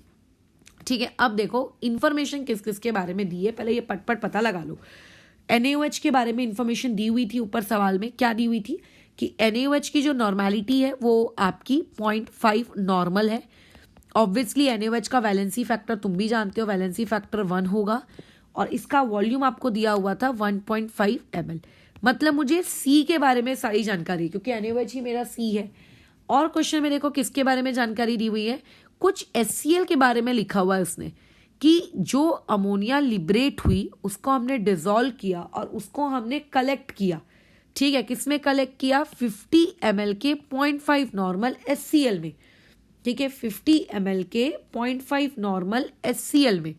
S1: ठीक है। अब देखो इंफॉर्मेशन किस किस के बारे में दी है, पहले ये पटपट पता लगा लो। NaOH के बारे में इंफॉर्मेशन दी हुई थी ऊपर सवाल में, क्या दी हुई थी कि NaOH की जो नॉर्मेलिटी है वो आपकी 0.5 नॉर्मल है। ऑब्वियसली NaOH का वैलेंसी फैक्टर तुम भी जानते हो, वैलेंसी फैक्टर 1 होगा, और इसका वॉल्यूम आपको दिया हुआ था 1.5 ml। मतलब मुझे C के बारे में सारी जानकारी, क्योंकि NaOH ही मेरा C है। और क्वेश्चन में देखो किसके बारे में जानकारी दी हुई है, कुछ HCl के बारे में लिखा हुआ है उसने, कि जो अमोनिया लिबरेट हुई उसको हमने डिसॉल्व किया और उसको हमने कलेक्ट किया, ठीक है, किसमें कलेक्ट किया, 50 ml के 0.5 नॉर्मल HCl में, ठीक है, 50 ml के 0.5 नॉर्मल HCl में।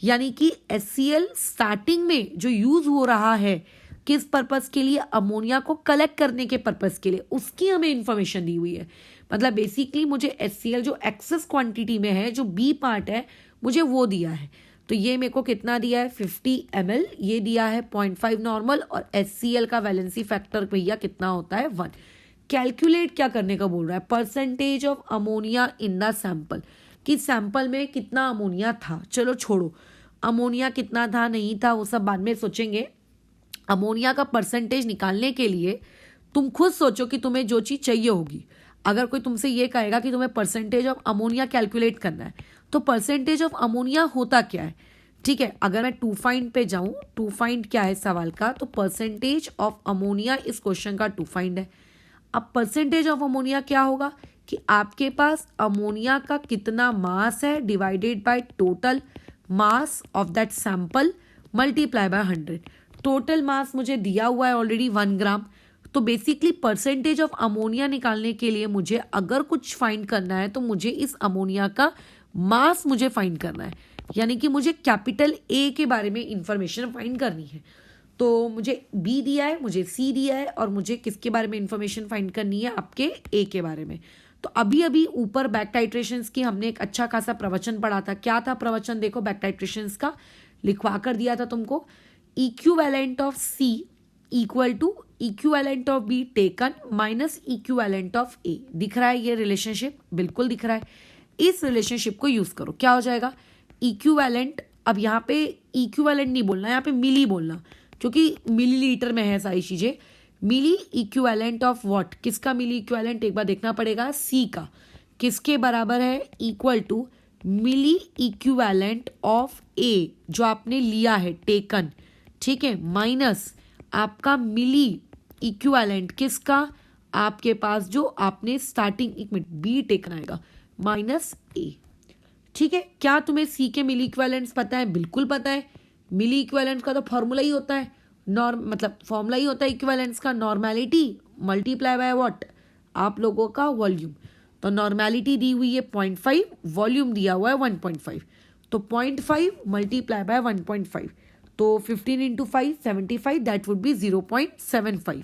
S1: यानी कि HCl स्टार्टिंग में जो यूज हो रहा है किस पर्पस के लिए, अमोनिया को कलेक्ट करने के पर्पस के लिए, उसकी हमें इंफॉर्मेशन दी हुई है। मतलब बेसिकली मुझे HCl जो एक्सेस क्वांटिटी में है, जो बी पार्ट है, मुझे वो दिया है। तो ये मेरे को कितना दिया है, 50 ml, ये दिया है 0.5 नॉर्मल, और HCl का वैलेंसी फैक्टर भैया कितना होता है, 1। कैलकुलेट क्या करने का बोल रहा है, percentage of ammonia in the sample, कि सैंपल में कितना अमोनिया था। चलो छोड़ो अमोनिया कितना था नहीं था वो सब बाद में सोचेंगे। अमोनिया का परसेंटेज निकालने के लिए तुम खुद सोचो कि तुम्हें जो चीज़ चाहिए होगी। अगर कोई तुमसे ये कहेगा कि तुम्हें परसेंटेज ऑफ अमोनिया कैलकुलेट करना है, तो परसेंटेज ऑफ अमोनिया होता क्या है, ठीक है, अगर मैं टू फाइंड पे जाऊं, टू फाइंड क्या है सवाल का, तो परसेंटेज ऑफ अमोनिया इस क्वेश्चन का टू फाइंड है। अब परसेंटेज ऑफ अमोनिया क्या होगा कि आपके पास अमोनिया का कितना मास है divided by total mass of that sample multiply by 100। Total mass मुझे दिया हुआ है ऑलरेडी 1 ग्राम। तो बेसिकली परसेंटेज ऑफ अमोनिया निकालने के लिए मुझे अगर कुछ फाइंड करना है तो मुझे इस अमोनिया का मास मुझे फाइंड करना है, यानी कि मुझे कैपिटल ए के बारे में इंफॉर्मेशन फाइंड करनी है। तो मुझे बी दिया है, मुझे सी दिया है, और मुझे किसके बारे में इंफॉर्मेशन फाइंड करनी है, आपके ए के बारे में। तो अभी अभी ऊपर बैक टाइट्रेशंस की हमने एक अच्छा खासा प्रवचन पढ़ा था। क्या था प्रवचन, देखो बैक टाइट्रेशंस का लिखवा कर दिया था तुमको। Equivalent of C equal to equivalent of B taken minus equivalent of A. दिख रहा है ये रिलेशनशिप, बिल्कुल दिख रहा है। इस रिलेशनशिप को यूज करो, क्या हो जाएगा इक्विवेलेंट। अब यहाँ पे इक्विवेलेंट नहीं बोलना, यहाँ पे मिली बोलना, क्योंकि मिलीलीटर में है सारी चीजें। मिली इक्विवेलेंट ऑफ व्हाट, किसका मिली इक्विवेलेंट एक बार देखना पड़ेगा, सी का। किसके बराबर है, equal to milli equivalent of A जो आपने लिया है टेकन, ठीक है, माइनस आपका मिली इक्विवेलेंट किसका, आपके पास जो आपने स्टार्टिंग, एक मिनट, बी टेकन आएगा माइनस ए। ठीक है, क्या तुम्हें सी के मिली इक्विवेलेंट्स पता है, बिल्कुल पता है। मिली इक्विवेलेंट का तो फॉर्मूला ही होता है, मतलब फॉर्मूला ही होता है इक्विवेलेंस का, नॉर्मेलिटी मल्टीप्लाई बाय व्हाट, आप लोगों का वॉल्यूम। तो नॉर्मेलिटी दी हुई है 0.5, वॉल्यूम दिया हुआ है 1.5, तो 0.5 मल्टीप्लाई बाय 1.5, तो 15 इंटू 5 75, दैट वुड बी 0.75।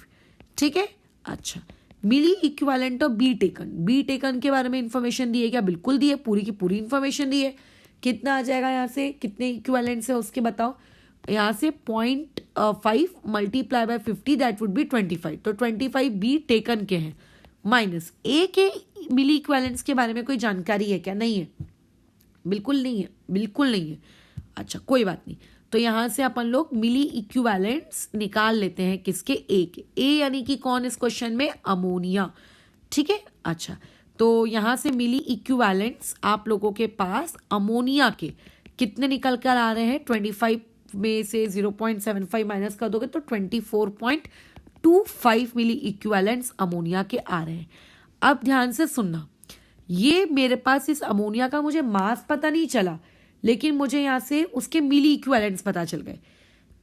S1: ठीक है, अच्छा, milli equivalent of B taken. B taken के बारे में इंफॉर्मेशन दी है क्या, बिल्कुल दी है, पूरी की पूरी इंफॉर्मेशन दी है। कितना आ जाएगा यहाँ से, कितने इक्विवेलेंट्स है उसके बताओ। यहाँ से 0.5 multiply by 50, that would B 25, तो 25 बी टेकन के हैं, माइनस ए के मिली इक्विवेलेंट्स के बारे में कोई जानकारी है क्या, नहीं है, बिल्कुल नहीं है, बिल्कुल नहीं है। अच्छा कोई बात नहीं, तो यहाँ से अपन लोग मिली इक्विवेलेंट्स निकाल लेते हैं किसके, ए के। ए यानी कि कौन इस क्वेश्चन में, अमोनिया। ठीक है, अच्छा, तो यहाँ से मिली इक्विवेलेंट्स आप लोगों के पास अमोनिया के कितने निकल कर आ रहे हैं, 25 में से 0.75 माइनस कर दोगे तो 24.25 मिली इक्विवेलेंट्स अमोनिया के आ रहे हैं। अब ध्यान से सुनना, ये मेरे पास इस अमोनिया का मुझे मास पता नहीं चला, लेकिन मुझे यहाँ से उसके मिली इक्विवेलेंट्स पता चल गए।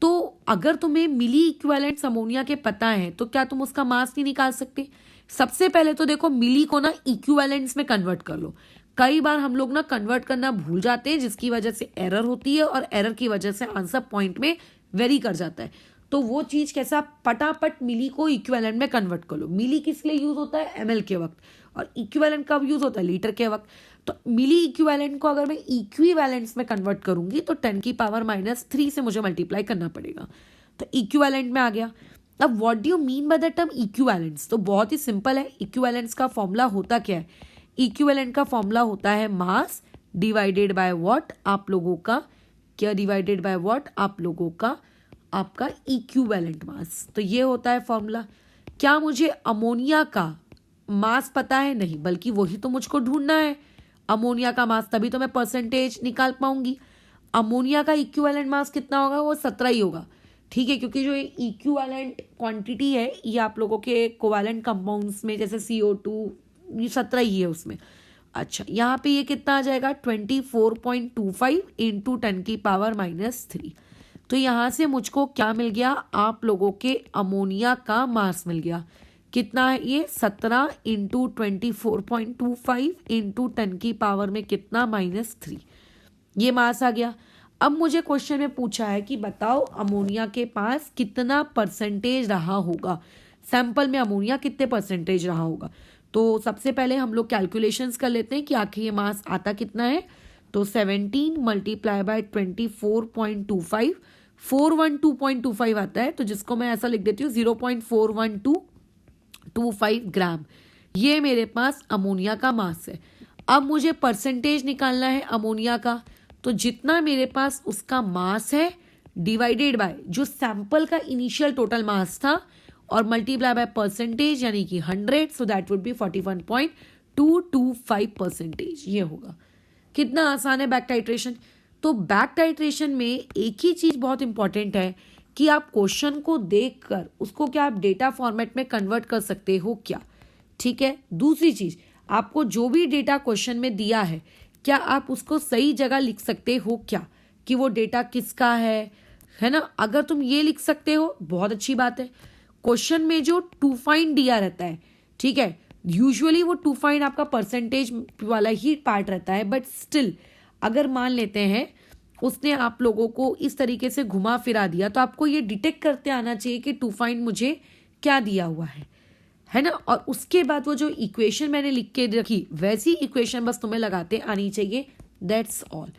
S1: तो अगर तुम्हें मिली इक्विवेलेंट्स अमोनिया के पता है तो क्या तुम उसका मास नहीं निकाल सकते। सबसे पहले तो देखो मिली को ना इक्विवेलेंट्स में कन्वर्ट कर लो। कई बार हम लोग ना कन्वर्ट करना भूल जाते हैं, जिसकी वजह से एरर होती है, और एरर की वजह से आंसर पॉइंट में वेरी कर जाता है। तो वो चीज कैसा, फटाफट मिली को इक्विवेलेंट में कन्वर्ट कर लो। मिली किस लिए यूज होता है, ml के वक्त, और इक्विवेलेंट कब यूज होता है, लीटर के वक्त। तो मिली इक्विवेलेंट को अगर मैं इक्विवेलेंट्स में कन्वर्ट करूंगी तो 10 की पावर -3 से मुझे मल्टीप्लाई करना पड़ेगा, तो इक्विवेलेंट में आ गया। अब what do you mean by the term equivalents, तो बहुत ही सिंपल है। इक्विवेलेंट्स का फॉर्मूला होता क्या है, इक्विवेलेंट का फॉर्मूला होता है मास डिवाइडेड बाय व्हाट, आप लोगों का क्या, डिवाइडेड बाय व्हाट, आप लोगों का आपका इक्विवेलेंट मास। तो ये होता है फॉर्मूला। क्या मुझे अमोनिया का मास पता है, नहीं, बल्कि वही तो मुझको ढूंढना है, अमोनिया का मास, तभी तो मैं परसेंटेज निकाल पाऊंगी। अमोनिया का इक्विवेलेंट मास कितना होगा, वो 17 ही होगा। ठीक है, क्योंकि जो इक्विवेलेंट क्वांटिटी है ये आप लोगों के कोवैलेंट कंपाउंड्स में जैसे CO2 ये 17 ही है उसमें। अच्छा, यहाँ पे ये कितना आ जाएगा, 24.25 इंटू 10 की पावर -3। तो यहाँ से मुझको क्या मिल गया, आप लोगों के अमोनिया का मास मिल गया। कितना है ये, 17 इंटू 24.25 इंटू 10 की पावर में कितना, -3, ये मास आ गया। अब मुझे क्वेश्चन में पूछा है कि बताओ अमोनिया के पास कितना परसेंटेज रहा होगा, सैंपल में अमोनिया कितने परसेंटेज रहा होगा। तो सबसे पहले हम लोग कैलकुलेशंस कर लेते हैं कि आखिर ये मास आता कितना है। तो 17 मल्टीप्लाई बाय 24.25, 412.25 आता है, तो जिसको मैं ऐसा लिख देती हूँ 0.41225 ग्राम, ये मेरे पास अमोनिया का मास है। अब मुझे परसेंटेज निकालना है अमोनिया का, तो जितना मेरे पास उसका मास है डिवाइडेड बाय जो सैंपल का इनिशियल टोटल मास था, और मल्टीप्लाई बाय परसेंटेज यानी कि 100, सो दैट वुड बी 41.225%, ये होगा। कितना आसान है बैक टाइट्रेशन। तो बैक टाइट्रेशन में एक ही चीज़ बहुत इंपॉर्टेंट है कि आप क्वेश्चन को देखकर उसको क्या आप डेटा फॉर्मेट में कन्वर्ट कर सकते हो क्या, ठीक है। दूसरी चीज़, आपको जो भी डेटा क्वेश्चन में दिया है क्या आप उसको सही जगह लिख सकते हो क्या, कि वो डेटा किसका है ना। अगर तुम ये लिख सकते हो बहुत अच्छी बात है। क्वेश्चन में जो टू फाइंड दिया रहता है, ठीक है, यूजुअली वो टू फाइंड आपका परसेंटेज वाला ही पार्ट रहता है, बट स्टिल अगर मान लेते हैं उसने आप लोगों को इस तरीके से घुमा फिरा दिया, तो आपको ये डिटेक्ट करते आना चाहिए कि टू फाइंड मुझे क्या दिया हुआ है ना। और उसके बाद वो जो इक्वेशन मैंने लिख के रखी वैसी इक्वेशन बस तुम्हें लगाते आनी चाहिए, दैट्स ऑल।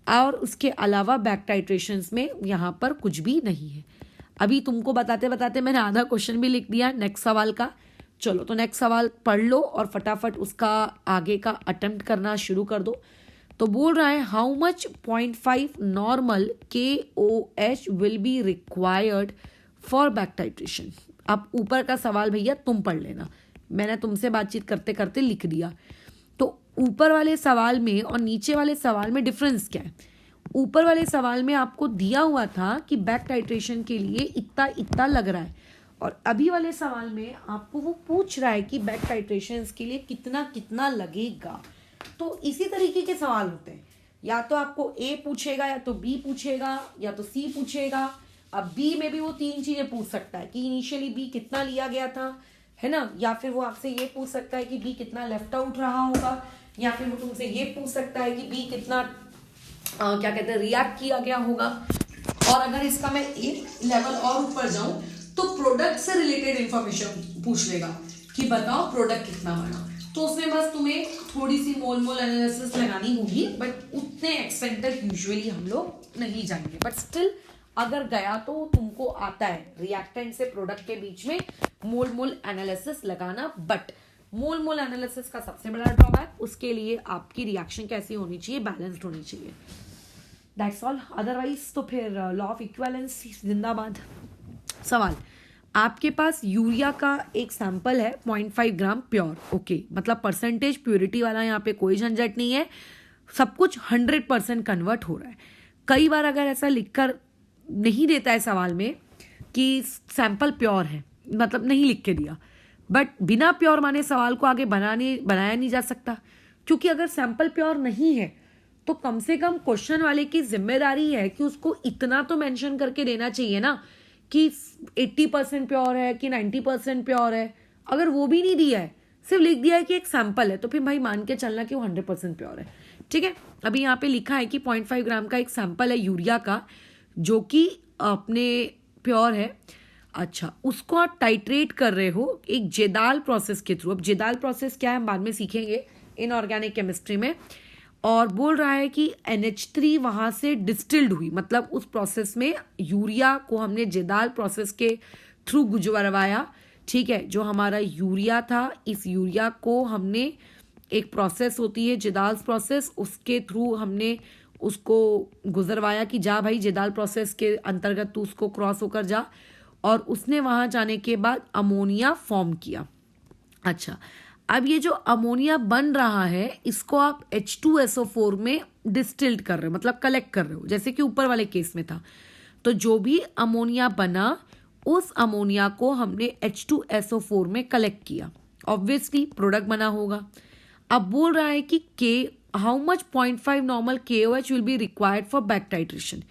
S1: और उसके अलावा बैक टाइट्रेशंस में यहाँ पर कुछ भी नहीं है। अभी तुमको बताते बताते मैंने आधा क्वेश्चन भी लिख दिया नेक्स्ट सवाल का। चलो तो नेक्स्ट सवाल पढ़ लो और फटाफट उसका आगे का अटेम्प्ट करना शुरू कर दो। तो बोल रहा है how much 0.5 normal KOH will be required for back titration. अब ऊपर का सवाल भैया तुम पढ़ लेना, मैंने तुमसे बातचीत करते करते लिख दिया। तो ऊपर वाले सवाल में और नीचे वाले सवाल में डिफरेंस क्या है। ऊपर वाले सवाल में आपको दिया हुआ था कि बैक टाइट्रेशन के लिए इतना इतना लग रहा है, और अभी वाले सवाल में आपको वो पूछ रहा है कि बैक टाइट्रेशन के लिए कितना कितना लगेगा। तो इसी तरीके के सवाल होते हैं, या तो आपको A पूछेगा, या तो B पूछेगा, या तो C पूछेगा। अब B में भी वो तीन चीजें पूछ सकता है कि इनिशियली B कितना लिया गया था, है ना, या फिर वो आपसे ये पूछ सकता है कि B कितना लेफ्ट आउट रहा होगा, या फिर वो तुमसे ये पूछ सकता है कि B कितना क्या कहते हैं रिएक्ट किया गया होगा। और अगर इसका मैं एक लेवल और ऊपर जाऊं तो प्रोडक्ट से रिलेटेड इंफॉर्मेशन पूछ लेगा कि बताओ प्रोडक्ट कितना बना। तो उसमें बस तुम्हें थोड़ी सी मोल एनालिसिस लगानी होगी, बट उतने एक्सटेंट तक यूजुअली हम लोग नहीं जाएंगे। बट स्टिल अगर गया तो तुमको आता है रिएक्टेंट से प्रोडक्ट के बीच में मोल एनालिसिस लगाना। बट मोल एनालिसिस का सबसे बड़ा ड्रॉबैक, उसके लिए आपकी रिएक्शन कैसी होनी चाहिए, बैलेंस्ड होनी चाहिए। That's all. अदरवाइज तो फिर लॉ ऑफ इक्विवेलेंस जिंदाबाद। सवाल, आपके पास यूरिया का एक सैंपल है 0.5 ग्राम प्योर, ओके, मतलब परसेंटेज प्योरिटी वाला यहाँ पे कोई झंझट नहीं है, सब कुछ 100% कन्वर्ट हो रहा है। कई बार अगर ऐसा लिखकर नहीं देता है सवाल में कि सैंपल प्योर है, मतलब नहीं लिख के दिया, बट बिना प्योर माने सवाल को आगे बनाया नहीं जा सकता, क्योंकि अगर सैंपल प्योर नहीं है तो कम से कम क्वेश्चन वाले की जिम्मेदारी है कि उसको इतना तो मेंशन करके देना चाहिए ना कि 80% प्योर है कि 90% प्योर है। अगर वो भी नहीं दिया है, सिर्फ लिख दिया है कि एक सैंपल है, तो फिर भाई मान के चलना कि वो 100% प्योर है, ठीक है। अभी यहाँ पे लिखा है कि 0.5 ग्राम का एक सैंपल है यूरिया का जो कि अपने प्योर है। अच्छा, उसको आप टाइट्रेट कर रहे हो एक जेदाल प्रोसेस के थ्रू। अब जेदाल प्रोसेस क्या है हम बाद में सीखेंगे इनऑर्गेनिक केमिस्ट्री में। और बोल रहा है कि NH3 वहाँ से डिस्टिल्ड हुई, मतलब उस प्रोसेस में यूरिया को हमने जेदाल प्रोसेस के थ्रू गुजरवाया, ठीक है। जो हमारा यूरिया था, इस यूरिया को हमने एक प्रोसेस होती है जेदाल प्रोसेस, उसके थ्रू हमने उसको गुजरवाया कि जा भाई जेदाल प्रोसेस के अंतर्गत तू उसको क्रॉस होकर जा, और उसने वहाँ जाने के बाद अमोनिया फॉर्म किया। अच्छा, अब ये जो अमोनिया बन रहा है इसको आप H2SO4 में डिस्टिल्ड कर रहे हो, मतलब कलेक्ट कर रहे हो, जैसे कि ऊपर वाले केस में था। तो जो भी अमोनिया बना उस अमोनिया को हमने H2SO4 में कलेक्ट किया, ऑब्वियसली प्रोडक्ट बना होगा। अब बोल रहा है कि how much 0.5 normal KOH will be required for back titration,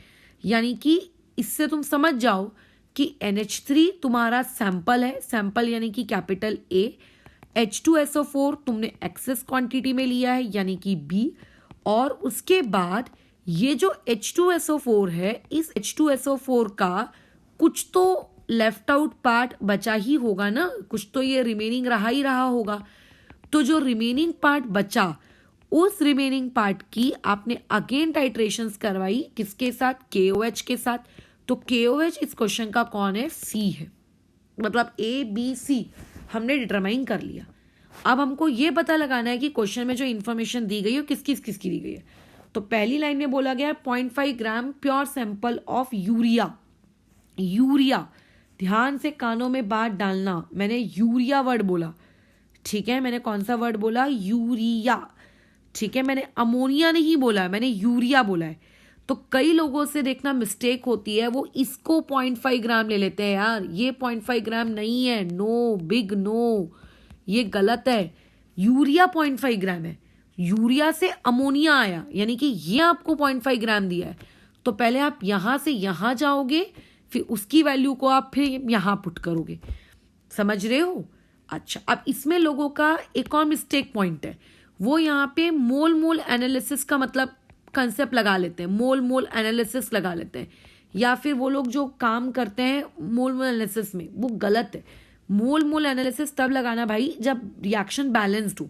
S1: यानी कि इससे तुम समझ जाओ कि NH3 तुम्हारा सैंपल है, सैंपल यानी कि कैपिटल A, H2SO4 तुमने एक्सेस क्वांटिटी में लिया है यानी कि B, और उसके बाद ये जो H2SO4 है, इस H2SO4 का कुछ तो लेफ्ट आउट पार्ट बचा ही होगा ना, कुछ तो ये रिमेनिंग रहा ही रहा होगा। तो जो रिमेनिंग पार्ट बचा, उस रिमेनिंग पार्ट की आपने अगेन टाइट्रेशंस करवाई, किसके साथ, KOH के साथ। तो KOH इस क्वेश्चन का कौन है, C है, मतलब ABC हमने डिटरमाइन कर लिया। अब हमको ये पता लगाना है कि क्वेश्चन में जो इन्फॉर्मेशन दी गई है किसकी दी गई है। तो पहली लाइन में बोला गया 0.5 gram pure sample of urea. Urea, ध्यान से कानों में बात डालना, मैंने यूरिया वर्ड बोला, ठीक है। मैंने कौन सा वर्ड बोला, यूरिया, ठीक है। मैंने अमोनिया नहीं बोला, मैंने यूरिया बोला है। तो कई लोगों से देखना मिस्टेक होती है, वो इसको 0.5 ग्राम ले लेते हैं। यार ये 0.5 ग्राम नहीं है, नो बिग नो, ये गलत है। यूरिया 0.5 ग्राम है, यूरिया से अमोनिया आया, यानी कि ये आपको 0.5 ग्राम दिया है। तो पहले आप यहां से यहां जाओगे, फिर उसकी वैल्यू को आप फिर यहां पुट करोगे। समझ रहे हो? अच्छा, अब इसमें लोगों का एक और मिस्टेक पॉइंट है, वो यहाँ पे मोल मोल एनालिसिस का मतलब कंसेप्ट लगा लेते हैं, मोल मोल एनालिसिस लगा लेते हैं, या फिर वो लोग जो काम करते हैं मोल मोल एनालिसिस में, वो गलत है। मोल मोल एनालिसिस तब लगाना भाई जब रिएक्शन बैलेंस्ड हो।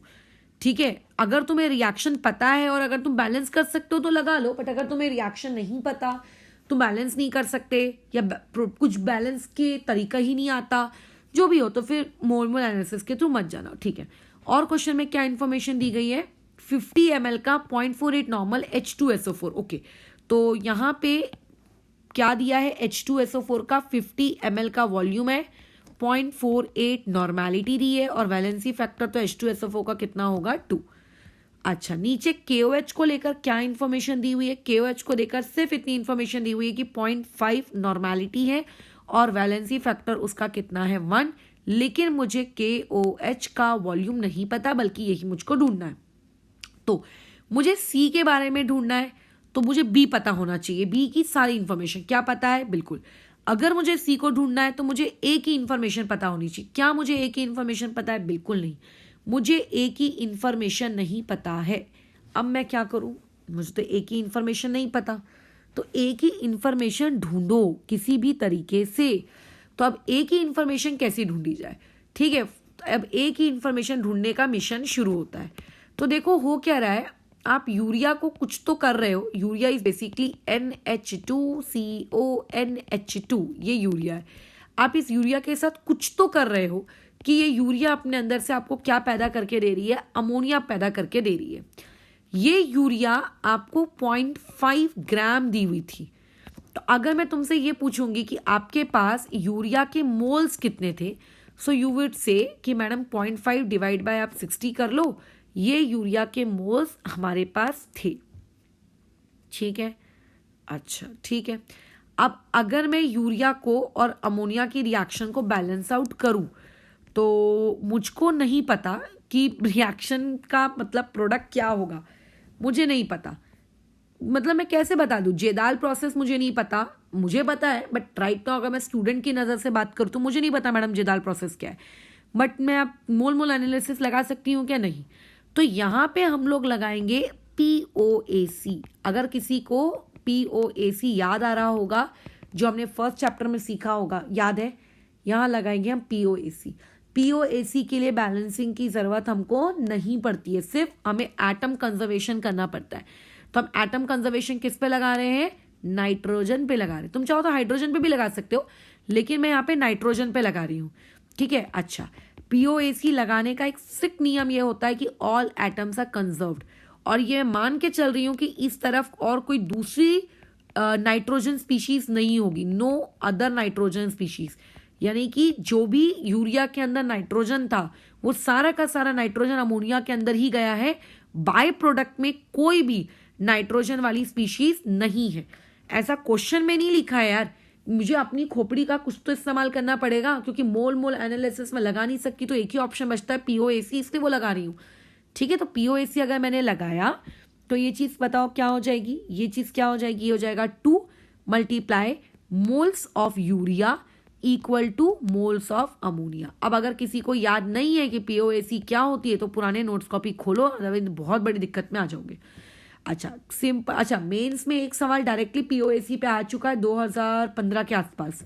S1: ठीक है, अगर तुम्हें रिएक्शन पता है और अगर तुम बैलेंस कर सकते हो तो लगा लो, बट अगर तुम्हें रिएक्शन नहीं पता, तुम बैलेंस नहीं कर सकते, या कुछ बैलेंस के तरीका ही नहीं आता, जो भी हो, तो फिर मोल मोल एनालिसिस के थ्रू मत जाना। ठीक है, और क्वेश्चन में क्या इन्फॉर्मेशन दी गई है? 50 ml का 0.48 नॉर्मल H2SO4। ओके, तो यहाँ पे क्या दिया है? H2SO4 का 50 ml का वॉल्यूम है, 0.48 नॉर्मेलिटी दी है, और वैलेंसी फैक्टर तो H2SO4 का कितना होगा? 2। अच्छा, नीचे KOH को लेकर क्या इंफॉर्मेशन दी हुई है? KOH को लेकर सिर्फ इतनी इंफॉर्मेशन दी हुई है कि 0.5 नॉर्मेलिटी है और वैलेंसी फैक्टर उसका कितना है? 1। लेकिन मुझे KOH का वॉल्यूम नहीं पता, बल्कि यही मुझको ढूंढना है। तो मुझे C के बारे में ढूंढना है, तो मुझे B पता होना चाहिए। B की सारी इंफॉर्मेशन क्या पता है? बिल्कुल। अगर मुझे C को ढूंढना है तो मुझे A की इंफॉर्मेशन पता होनी चाहिए। क्या मुझे A की इंफॉर्मेशन पता है? बिल्कुल नहीं, मुझे A की इंफॉर्मेशन नहीं पता है। अब मैं क्या करूं? मुझे तो A की इंफॉर्मेशन नहीं पता, तो A की इंफॉर्मेशन ढूंढो किसी भी तरीके से। तो अब A की इंफॉर्मेशन कैसे ढूंढी जाए? ठीक है, अब A की इंफॉर्मेशन ढूंढने का मिशन शुरू होता है। तो देखो हो क्या रहा है, आप यूरिया को कुछ तो कर रहे हो। यूरिया इज बेसिकली NH2CONH2, ये यूरिया है। आप इस यूरिया के साथ कुछ तो कर रहे हो कि ये यूरिया अपने अंदर से आपको क्या पैदा करके दे रही है? अमोनिया पैदा करके दे रही है। ये यूरिया आपको 0.5 ग्राम दी हुई थी। तो अगर मैं तुमसे ये पूछूंगी कि आपके पास यूरिया के मोल्स कितने थे, सो यू वुड से कि मैडम 0.5 डिवाइड बाय आप 60 कर लो, ये यूरिया के मोल्स हमारे पास थे। ठीक है, अच्छा ठीक है। अब अगर मैं यूरिया को और अमोनिया की रिएक्शन को बैलेंस आउट करूं, तो मुझको नहीं पता कि रिएक्शन का मतलब प्रोडक्ट क्या होगा, मुझे नहीं पता। मतलब मैं कैसे बता दूं? जेदाल प्रोसेस मुझे नहीं पता, मुझे पता है बट राइट नाउ अगर मैं स्टूडेंट की नज़र से बात करूं तो मुझे नहीं पता मैडम जेदाल प्रोसेस क्या है। बट मैं अब मोल मोल एनालिसिस लगा सकती हूँ क्या? नहीं। तो यहाँ पे हम लोग लगाएंगे POAC। अगर किसी को POAC याद आ रहा होगा, जो हमने फर्स्ट चैप्टर में सीखा होगा, याद है? यहाँ लगाएंगे हम POAC। POAC के लिए बैलेंसिंग की ज़रूरत हमको नहीं पड़ती है, सिर्फ हमें एटम कंजर्वेशन करना पड़ता है। तो हम एटम कंजर्वेशन किस पे लगा रहे हैं? नाइट्रोजन पे लगा रहे हैं। तुम चाहो तो हाइड्रोजन पे भी लगा सकते हो, लेकिन मैं यहाँ पे नाइट्रोजन पे लगा रही हूँ। ठीक है, अच्छा। POAC लगाने का एक स्ट्रिक्ट नियम यह होता है कि ऑल एटम्स आर कंजर्व्ड, और ये मान के चल रही हूँ कि इस तरफ और कोई दूसरी नाइट्रोजन स्पीशीज नहीं होगी, नो अदर नाइट्रोजन स्पीशीज। यानी कि जो भी यूरिया के अंदर नाइट्रोजन था वो सारा का सारा नाइट्रोजन अमोनिया के अंदर ही गया है। बाय प्रोडक्ट में कोई भी नाइट्रोजन वाली स्पीशीज नहीं है। ऐसा क्वेश्चन में नहीं लिखा है यार, मुझे अपनी खोपड़ी का कुछ तो इस्तेमाल करना पड़ेगा, क्योंकि मोल मोल एनालिसिस में लगा नहीं सकती, तो एक ही ऑप्शन बचता है POAC, इसलिए वो लगा रही हूँ। ठीक है, तो POAC अगर मैंने लगाया तो ये चीज़ बताओ क्या हो जाएगी? ये चीज़ क्या हो जाएगी? ये हो जाएगा 2 multiply moles of urea equal two moles of ammonia. अब अगर किसी को याद नहीं है कि POAC क्या होती है तो पुराने नोट्स कॉपी खोलो, अदरवाइज बहुत बड़ी दिक्कत में आ जाओगे। अच्छा सिंपल, अच्छा मेंस में एक सवाल डायरेक्टली POAC पे आ चुका है 2015 के आसपास।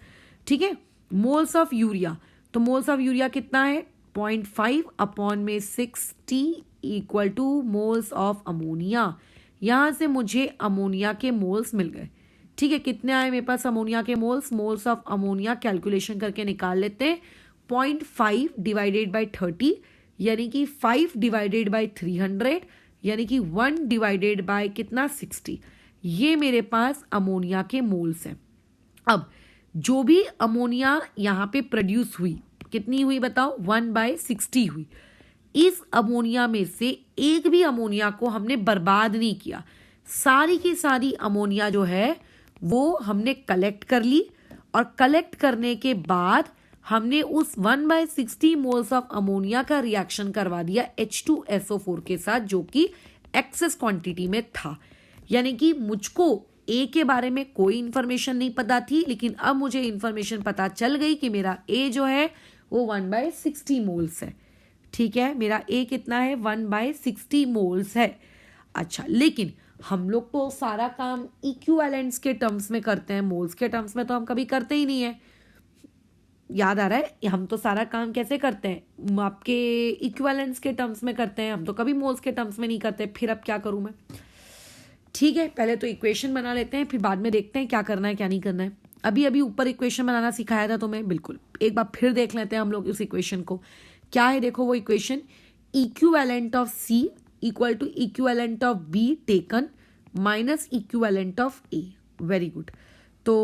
S1: ठीक है, मोल्स ऑफ यूरिया, तो मोल्स ऑफ यूरिया कितना है? 0.5 अपॉन में 60 equal two moles of ammonia. यहाँ से मुझे अमोनिया के मोल्स मिल गए। ठीक है, कितने आए मेरे पास अमोनिया के moles? Moles of ammonia calculation करके निकाल लेते हैं। 0.5 डिवाइडेड बाई 30, यानी कि 5 डिवाइडेड बाई 300, यानी कि 1 डिवाइडेड बाय कितना? 60। ये मेरे पास अमोनिया के मोल्स हैं। अब जो भी अमोनिया यहाँ पे प्रोड्यूस हुई, कितनी हुई बताओ? 1/60 हुई। इस अमोनिया में से एक भी अमोनिया को हमने बर्बाद नहीं किया, सारी की सारी अमोनिया जो है वो हमने कलेक्ट कर ली, और कलेक्ट करने के बाद हमने उस 1/60 मोल्स ऑफ अमोनिया का रिएक्शन करवा दिया H2SO4 के साथ, जो कि एक्सेस क्वांटिटी में था। यानी कि मुझको ए के बारे में कोई इंफॉर्मेशन नहीं पता थी, लेकिन अब मुझे इंफॉर्मेशन पता चल गई कि मेरा ए जो है वो 1/60 मोल्स है। ठीक है, मेरा ए कितना है, 1/60 मोल्स है। अच्छा, लेकिन हम लोग तो सारा काम इक्विवेलेंट्स के टर्म्स में करते हैं, मोल्स के टर्म्स में तो हम कभी करते ही नहीं है। याद आ रहा है, हम तो सारा काम कैसे करते हैं, आपके इक्विवेलेंट्स के टर्म्स में करते हैं, हम तो कभी मोल्स के टर्म्स में नहीं करते। फिर अब क्या करूं मैं? ठीक है, पहले तो इक्वेशन बना लेते हैं, फिर बाद में देखते हैं क्या करना है क्या नहीं करना है। अभी अभी ऊपर इक्वेशन बनाना सिखाया था तुम्हें, बिल्कुल एक बार फिर देख लेते हैं हम लोग उस इक्वेशन को। क्या है, देखो वो equation, equivalent of C equal to equivalent of B taken minus equivalent of A. Very good. तो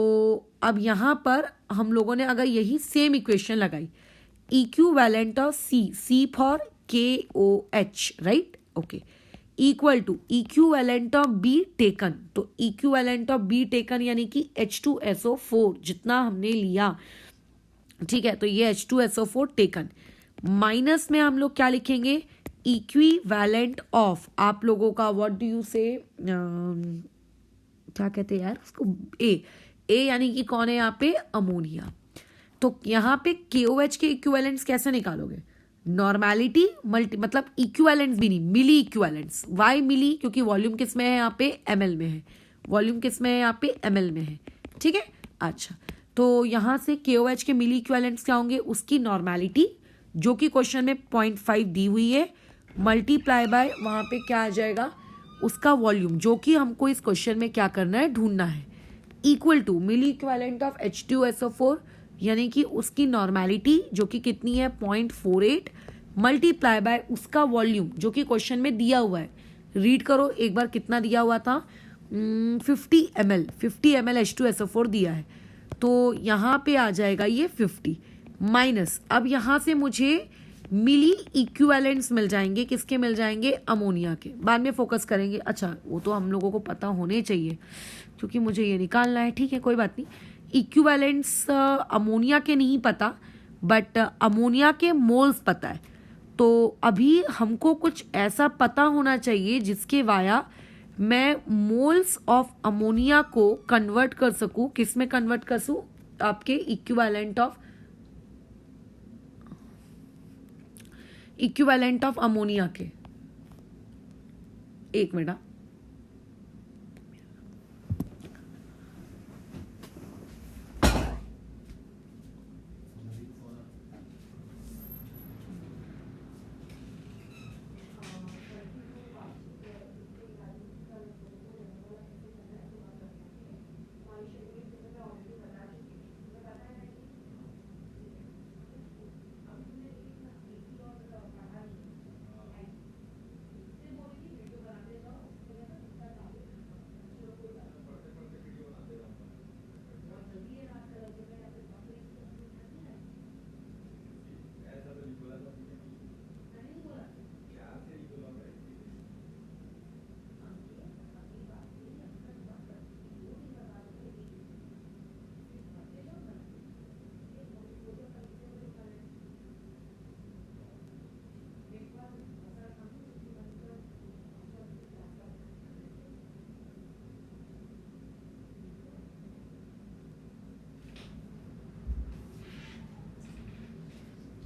S1: अब यहां पर हम लोगों ने अगर यही सेम इक्वेशन लगाई, equivalent of C, C for KOH, right, okay, equal to equivalent of B taken. तो इक्विवेलेंट ऑफ बी टेकन यानी कि H2SO4 जितना हमने लिया, ठीक है, तो ये H2SO4 टेकन, माइनस में हम लोग क्या लिखेंगे, इक्विवेलेंट ऑफ, आप लोगों का व्हाट डू यू से, क्या कहते हैं यार उसको, ए यानी कि कौन है यहाँ पे, अमोनिया। तो यहाँ पे KOH के इक्विवेलेंट्स कैसे निकालोगे, नॉर्मेलिटी मल्टी, मतलब इक्विवेलेंट्स भी नहीं, मिली इक्विवेलेंट्स। वाई मिली, क्योंकि वॉल्यूम किस में है यहाँ पे, ml में है, वॉल्यूम किस में है यहाँ पे, ml में है। ठीक है, अच्छा, तो यहाँ से KOH के मिली इक्विवेलेंट्स क्या होंगे, उसकी नॉर्मेलिटी जो कि क्वेश्चन में 0.5 दी हुई है, मल्टीप्लाई बाय वहाँ पे क्या आ जाएगा, उसका वॉल्यूम, जो कि हमको इस क्वेश्चन में क्या करना है, ढूंढना है, equal to milli equivalent of H2SO4 यानी कि उसकी नॉर्मेलिटी जो कि कितनी है, 0.48, मल्टीप्लाई बाय उसका वॉल्यूम जो कि क्वेश्चन में दिया हुआ है। रीड करो एक बार, कितना दिया हुआ था, 50 ml H2SO4 दिया है, तो यहाँ पे आ जाएगा ये 50 माइनस, अब यहाँ से मुझे मिली इक्विवेलेंट्स मिल जाएंगे, किसके मिल जाएंगे, अमोनिया के, बाद में फोकस करेंगे। अच्छा, वो तो हम लोगों को पता होने चाहिए क्योंकि मुझे ये निकालना है। ठीक है, कोई बात नहीं, इक्विवेलेंट्स अमोनिया के नहीं पता, बट अमोनिया के मोल्स पता है। तो अभी हमको कुछ ऐसा पता होना चाहिए जिसके वाया मैं मोल्स ऑफ अमोनिया को कन्वर्ट कर सकूं, किस में कन्वर्ट कर सकूं, आपके इक्विवेलेंट ऑफ अमोनिया के। एक मिनट,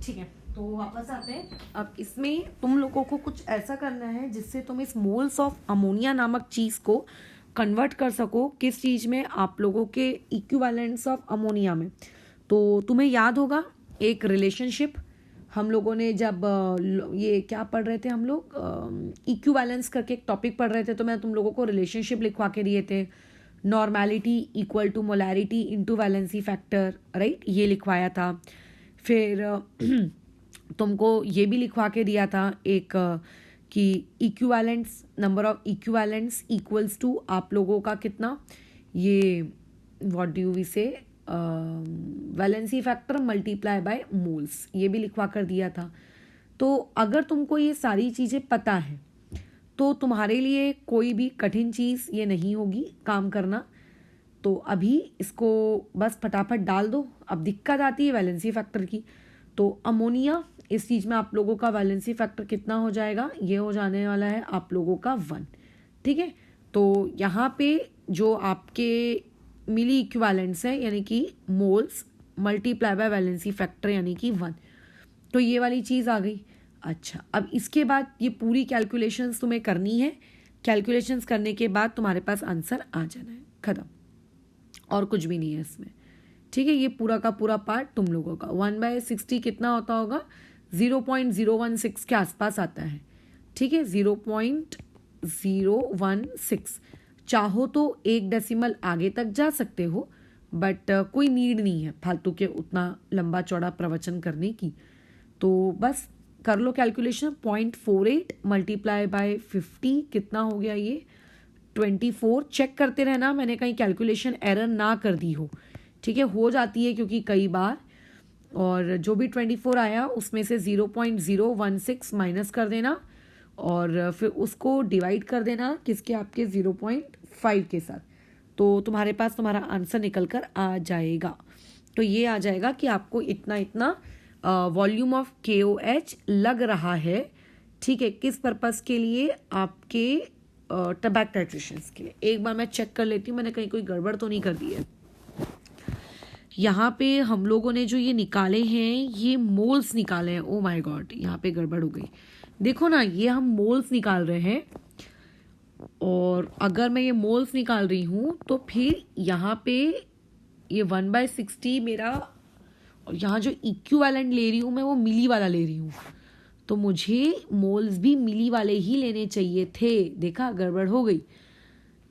S1: ठीक है, तो वापस आते हैं। अब इसमें तुम लोगों को कुछ ऐसा करना है जिससे तुम इस मोल्स ऑफ अमोनिया नामक चीज़ को कन्वर्ट कर सको, किस चीज़ में, आप लोगों के इक्विवेलेंट्स ऑफ अमोनिया में। तो तुम्हें याद होगा एक रिलेशनशिप हम लोगों ने जब ये क्या पढ़ रहे थे, हम लोग इक्विवेलेंस करके एक टॉपिक पढ़ रहे थे, तो मैं तुम लोगों को रिलेशनशिप लिखवा के दिए थे, normality equal to molarity into valency factor, right, ये लिखवाया था। फिर तुमको ये भी लिखवा के दिया था एक कि equivalents, number of equivalents equals to आप लोगों का कितना, ये what do we say, valency factor multiply by moles, ये भी लिखवा कर दिया था। तो अगर तुमको ये सारी चीज़ें पता है तो तुम्हारे लिए कोई भी कठिन चीज़ ये नहीं होगी काम करना। तो अभी इसको बस फटाफट डाल दो। अब दिक्कत आती है वैलेंसी फैक्टर की। तो अमोनिया, इस चीज़ में आप लोगों का वैलेंसी फैक्टर कितना हो जाएगा, ये हो जाने वाला है आप लोगों का 1। ठीक है, तो यहाँ पे जो आपके मिली इक्विवेलेंट्स है यानी कि moles multiply by valency factor यानी कि 1, तो ये वाली चीज़ आ गई। अच्छा, अब इसके बाद ये पूरी कैलकुलेशंस तुम्हें करनी है। कैलकुलेशंस करने के बाद तुम्हारे पास आंसर आ जाना है, खत्म, और कुछ भी नहीं है इसमें। ठीक है, ये पूरा का पूरा पार्ट तुम लोगों का 1/60 कितना होता होगा, 0.016 के आसपास आता है। ठीक है, 0.016। चाहो तो 1 डेसिमल आगे तक जा सकते हो, बट कोई नीड नहीं है फालतू के उतना लंबा चौड़ा प्रवचन करने की। तो बस कर लो कैलकुलेशन। 0.48 मल्टीप्लाई बाय 50 कितना हो गया, ये 24। चेक करते रहना मैंने कहीं कैलकुलेशन एरर ना कर दी हो। ठीक है, हो जाती है क्योंकि कई बार। और जो भी 24 आया उसमें से 0.016 माइनस कर देना और फिर उसको डिवाइड कर देना किसके, आपके 0.5 के साथ। तो तुम्हारे पास तुम्हारा आंसर निकल कर आ जाएगा। तो ये आ जाएगा कि आपको इतना इतना वॉल्यूम ऑफ KOH लग रहा है। ठीक है, किस पर्पस के लिए, आपके टबैक टाइट्रेशंस के लिए। एक बार मैं चेक कर लेती हूँ मैंने कहीं कोई गड़बड़ तो नहीं कर दी है। यहाँ पे हम लोगों ने जो ये निकाले हैं ये मोल्स निकाले हैं। ओ माय गॉड, यहाँ पे गड़बड़ हो गई। देखो ना, ये हम मोल्स निकाल रहे हैं और अगर मैं ये मोल्स निकाल रही हूँ तो फिर यहाँ पे ये 1/60 मेरा, और यहाँ जो इक्विवेलेंट ले रही हूँ मैं वो मिली वाला ले रही हूँ, तो मुझे मोल्स भी मिली वाले ही लेने चाहिए थे। देखा, गड़बड़ हो गई।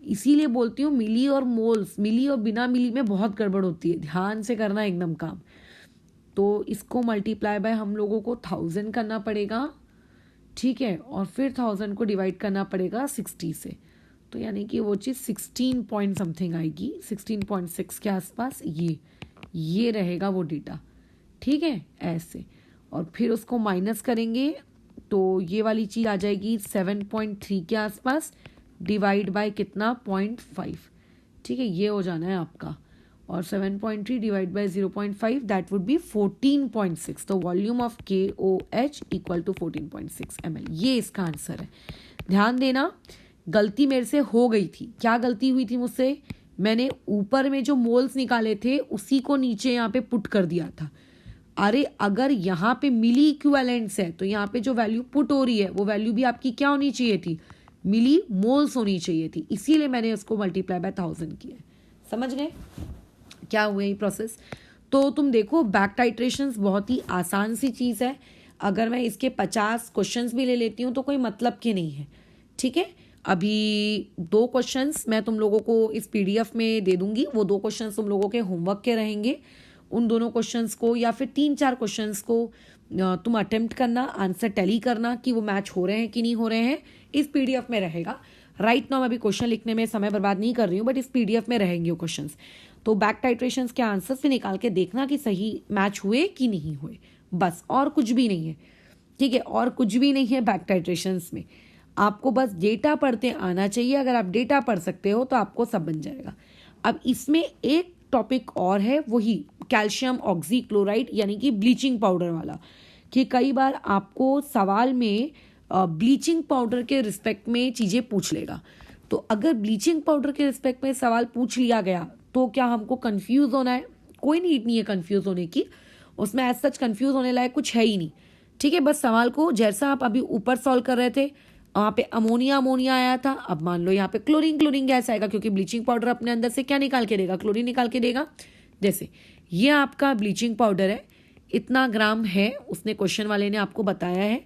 S1: इसीलिए बोलती हूँ मिली और मोल्स, मिली और बिना मिली में बहुत गड़बड़ होती है, ध्यान से करना एकदम काम। तो इसको मल्टीप्लाई बाय हम लोगों को 1000 करना पड़ेगा। ठीक है, और फिर 1000 को डिवाइड करना पड़ेगा 60 से, तो यानी कि वो चीज़ 16 पॉइंट समथिंग आएगी, 16.6 के आसपास। ये रहेगा वो डेटा। ठीक है, ऐसे। और फिर उसको माइनस करेंगे तो ये वाली चीज़ आ जाएगी 7.3 के आसपास, डिवाइड बाय कितना, 0.5। ठीक है, ये हो जाना है आपका। और 7.3 divide by 0.5 that would be 14.6। तो volume of KOH equal to 14.6 ml, ये इसका आंसर है। ध्यान देना, गलती मेरे से हो गई थी। क्या गलती हुई थी मुझसे, मैंने ऊपर में जो मोल्स निकाले थे उसी को नीचे यहाँ पे पुट कर दिया था। अरे अगर यहाँ पे मिली इक्विवेलेंट्स है तो यहाँ पे जो वैल्यू पुट हो रही है वो वैल्यू भी आपकी क्या होनी चाहिए थी, मिली मोल्स होनी चाहिए थी। इसीलिए मैंने उसको मल्टीप्लाई बाय 1000 किया। समझ गए क्या हुआ ये प्रोसेस। तो तुम देखो, बैक टाइट्रेशंस बहुत ही आसान सी चीज़ है। अगर मैं इसके 50 क्वेश्चंस भी ले लेती हूँ तो कोई मतलब के नहीं है। ठीक है, अभी 2 क्वेश्चंस मैं तुम लोगों को इस PDF में दे दूंगी। वो 2 क्वेश्चंस तुम लोगों के होमवर्क के रहेंगे। उन दोनों क्वेश्चंस को या फिर 3-4 क्वेश्चंस को तुम अटेम्प्ट करना, आंसर टैली करना कि वो मैच हो रहे हैं कि नहीं हो रहे हैं। इस PDF में रहेगा। राइट नाउ मैं अभी क्वेश्चन लिखने में समय बर्बाद नहीं कर रही हूँ, बट इस PDF में रहेंगे वो क्वेश्चंस। तो बैक टाइट्रेशंस के आंसर्स भी निकाल के देखना कि सही मैच हुए कि नहीं हुए, बस, और कुछ भी नहीं है। ठीक है, और कुछ भी नहीं है बैक टाइट्रेशंस में। आपको बस डेटा पढ़ते आना चाहिए। अगर आप डेटा पढ़ सकते हो तो आपको सब बन जाएगा। अब इसमें एक टॉपिक और है, वही कैल्शियम ऑक्सीक्लोराइड यानी कि ब्लीचिंग पाउडर वाला, कि कई बार आपको सवाल में ब्लीचिंग पाउडर के रिस्पेक्ट में चीज़ें पूछ लेगा। तो अगर ब्लीचिंग पाउडर के रिस्पेक्ट में सवाल पूछ लिया गया तो क्या हमको कंफ्यूज होना है? कोई नीड नहीं है कंफ्यूज होने की, उसमें एज सच कंफ्यूज होने लायक कुछ है ही नहीं। ठीक है, बस सवाल को जैसा आप अभी ऊपर सॉल्व कर रहे थे, वहाँ पे अमोनिया आया था, अब मान लो यहाँ पे क्लोरीन गैस आएगा, क्योंकि ब्लीचिंग पाउडर अपने अंदर से क्या निकाल के देगा, क्लोरीन निकाल के देगा। जैसे ये आपका ब्लीचिंग पाउडर है, इतना ग्राम है, उसने क्वेश्चन वाले ने आपको बताया है,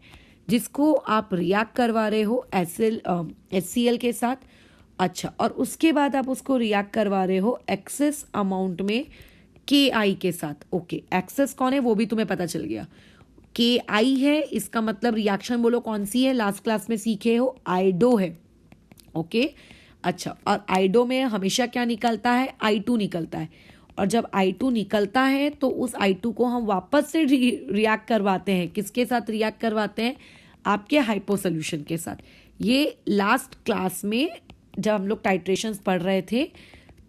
S1: जिसको आप रिएक्ट करवा रहे हो HCl के साथ। अच्छा, और उसके बाद आप उसको रिएक्ट करवा रहे हो एक्सेस अमाउंट में KI के साथ। ओके, एक्सेस कौन है वो भी तुम्हें पता चल गया, KI है। इसका मतलब रिएक्शन बोलो कौन सी है, लास्ट क्लास में सीखे हो, आइडो है। ओके, अच्छा, और आइडो में हमेशा क्या निकलता है, I2 निकलता है। और जब I2 निकलता है तो उस I2 को हम वापस से रिएक्ट करवाते हैं, किसके साथ रिएक्ट करवाते हैं, आपके हाइपो सोल्यूशन के साथ। ये लास्ट क्लास में जब हम लोग टाइट्रेशंस पढ़ रहे थे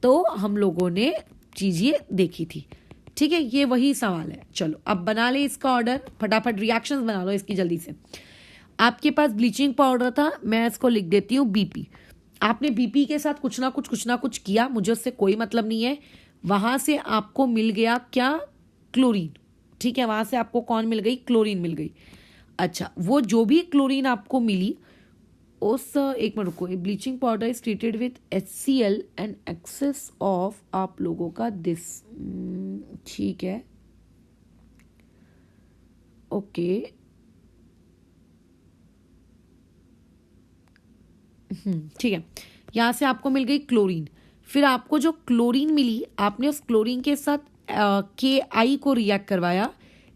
S1: तो हम लोगों ने चीज़ ये देखी थी। ठीक है, ये वही सवाल है। चलो अब बना ले इसका ऑर्डर, फटाफट रिएक्शंस बना लो इसकी जल्दी से। आपके पास ब्लीचिंग पाउडर था, मैं इसको लिख देती हूँ बीपी। आपने बीपी के साथ कुछ ना कुछ किया, मुझे उससे कोई मतलब नहीं है। वहाँ से आपको मिल गया क्या? क्लोरीन। ठीक है, वहाँ से आपको कौन मिल गई? क्लोरीन मिल गई। अच्छा, वो जो भी क्लोरीन आपको मिली उस, एक मिनट रुको, bleaching powder is treated with HCl and excess of आप लोगों का दिस। ठीक है, ओके। ठीक है, यहाँ से आपको मिल गई क्लोरीन। फिर आपको जो क्लोरीन मिली, आपने उस क्लोरीन के साथ KI को रिएक्ट करवाया।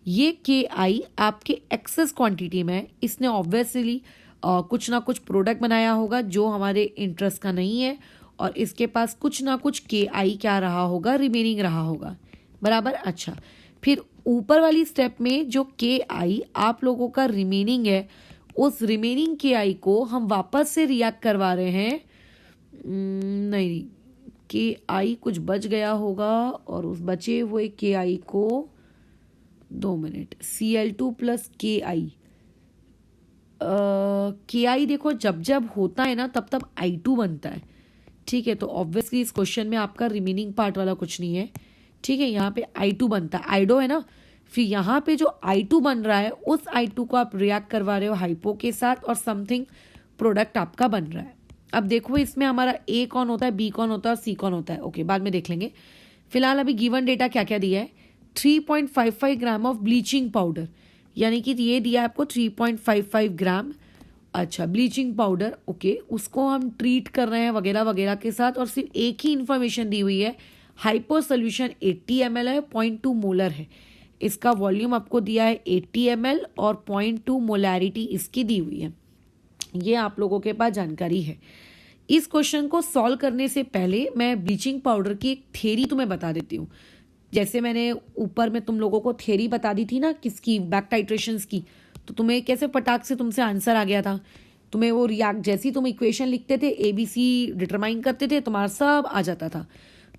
S1: ये KI आपके एक्सेस क्वांटिटी में है, इसने ऑब्वियसली कुछ ना कुछ प्रोडक्ट बनाया होगा जो हमारे इंटरेस्ट का नहीं है, और इसके पास कुछ ना कुछ KI क्या रहा होगा? रिमेनिंग रहा होगा। बराबर। अच्छा, फिर ऊपर वाली स्टेप में जो KI आप लोगों का रिमेनिंग है, उस रिमेनिंग KI को हम वापस से रिएक्ट करवा रहे हैं। नहीं, KI कुछ बच गया होगा और उस बचे हुए KI को 2 minute, Cl2 plus KI। KI देखो जब जब होता है ना तब तब I2 बनता है। ठीक है, तो ऑब्वियसली इस क्वेश्चन में आपका रिमेनिंग पार्ट वाला कुछ नहीं है। ठीक है, यहाँ पे I2 बनता है, आइडो है ना। फिर यहाँ पे जो I2 बन रहा है, उस I2 को आप रिएक्ट करवा रहे हो हाइपो के साथ और समथिंग प्रोडक्ट आपका बन रहा है। अब देखो इसमें हमारा A कौन होता है, B कौन होता है और C कौन होता है, ओके बाद में देख लेंगे। फिलहाल अभी गिवन डेटा क्या क्या दिया है? 3.55 ग्राम ऑफ ब्लीचिंग पाउडर, यानी कि ये दिया है आपको 3.55 ग्राम। अच्छा, ब्लीचिंग पाउडर, ओके, उसको हम ट्रीट कर रहे हैं वगैरह वगैरह के साथ, और सिर्फ एक ही इन्फॉर्मेशन दी हुई है, हाइपो सोल्यूशन 80 ml है, 0.2 मोलर है। इसका वॉल्यूम आपको दिया है 80 ml और 0.2 मोलैरिटी इसकी दी हुई है। ये आप लोगों के पास जानकारी है। इस क्वेश्चन को सॉल्व करने से पहले मैं ब्लीचिंग पाउडर की एक थ्योरी तुम्हें बता देती हूँ। जैसे मैंने ऊपर में तुम लोगों को थ्योरी बता दी थी ना किसकी, बैक टाइट्रेशंस की, तो तुम्हें कैसे फटाक से तुमसे आंसर आ गया था। तुम्हें वो रिएक्ट, जैसे ही तुम इक्वेशन लिखते थे, ABC डिटरमाइन करते थे, तुम्हारा सब आ जाता था।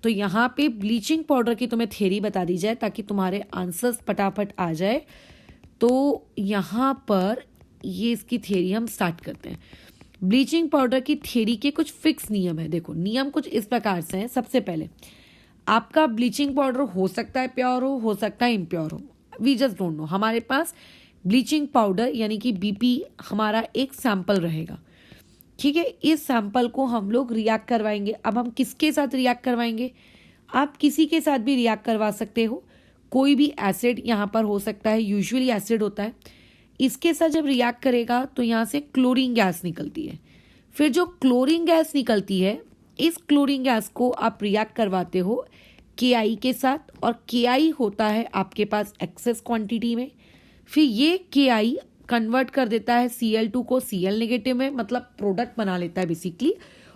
S1: तो यहाँ पे ब्लीचिंग पाउडर की तुम्हें थ्योरी बता दी जाए ताकि तुम्हारे आंसर्स फटाफट आ जाए। तो यहाँ पर ये इसकी थ्योरी हम स्टार्ट करते हैं। ब्लीचिंग पाउडर की थ्योरी के कुछ फिक्स नियम है। देखो नियम कुछ इस प्रकार से हैं। सबसे पहले आपका ब्लीचिंग पाउडर हो सकता है प्योर हो सकता है इम्प्योर हो, वी जस्ट डोंट नो। हमारे पास ब्लीचिंग पाउडर यानी कि BP हमारा एक सैंपल रहेगा। ठीक है, इस सैंपल को हम लोग रिएक्ट करवाएंगे। अब हम किसके साथ रिएक्ट करवाएंगे? आप किसी के साथ भी रिएक्ट करवा सकते हो, कोई भी एसिड यहाँ पर हो सकता है, यूजुअली एसिड होता है। इसके साथ जब रिएक्ट करेगा तो यहाँ से क्लोरीन गैस निकलती है। फिर जो क्लोरीन गैस निकलती है, इस क्लोरीन गैस को आप रिएक्ट करवाते हो KI के साथ, और KI होता है आपके पास एक्सेस क्वांटिटी में। फिर ये KI कन्वर्ट कर देता है Cl2 को Cl नेगेटिव में, मतलब प्रोडक्ट बना लेता है बेसिकली,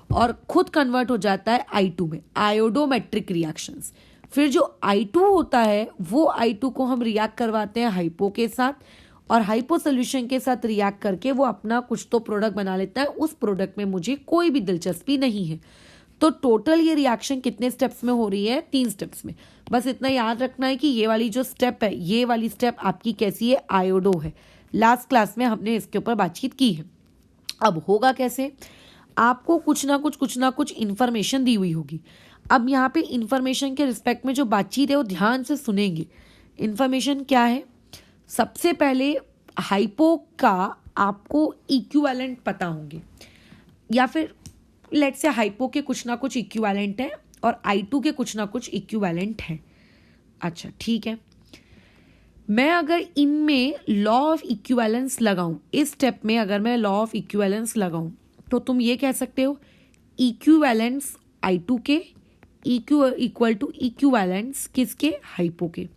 S1: और खुद कन्वर्ट हो जाता है I2 में, आयोडोमेट्रिक रिएक्शंस। फिर जो I2 होता है वो I2 को हम रिएक्ट करवाते हैं हाइपो के साथ, और हाइपो सोल्यूशन के साथ रिएक्ट करके वो अपना कुछ तो प्रोडक्ट बना लेता है। उस प्रोडक्ट में मुझे कोई भी दिलचस्पी नहीं है। तो टोटल ये रिएक्शन कितने स्टेप्स में हो रही है? 3 स्टेप्स में। बस इतना याद रखना है कि ये वाली जो स्टेप है, ये वाली स्टेप आपकी कैसी है? आयोडो है। लास्ट क्लास में हमने इसके ऊपर बातचीत की है। अब होगा कैसे? आपको कुछ ना कुछ इन्फॉर्मेशन दी हुई होगी। अब यहाँ पे इन्फॉर्मेशन के रिस्पेक्ट में जो बातचीत है वो ध्यान से सुनेंगे। इन्फॉर्मेशन क्या है? सबसे पहले हाइपो का आपको इक्विवेलेंट पता होंगे, या फिर लेट्स से हाइपो के कुछ ना कुछ इक्विवेलेंट है और I2 के कुछ ना कुछ इक्विवेलेंट है। अच्छा ठीक है, मैं अगर इनमें लॉ ऑफ इक्विवेलेंस लगाऊं, इस स्टेप में अगर मैं लॉ ऑफ इक्विवेलेंस लगाऊं, तो तुम ये कह सकते हो इक्विवेलेंस I2 के इक्वल टू इक्विवेलेंस किसके? हाइपो के।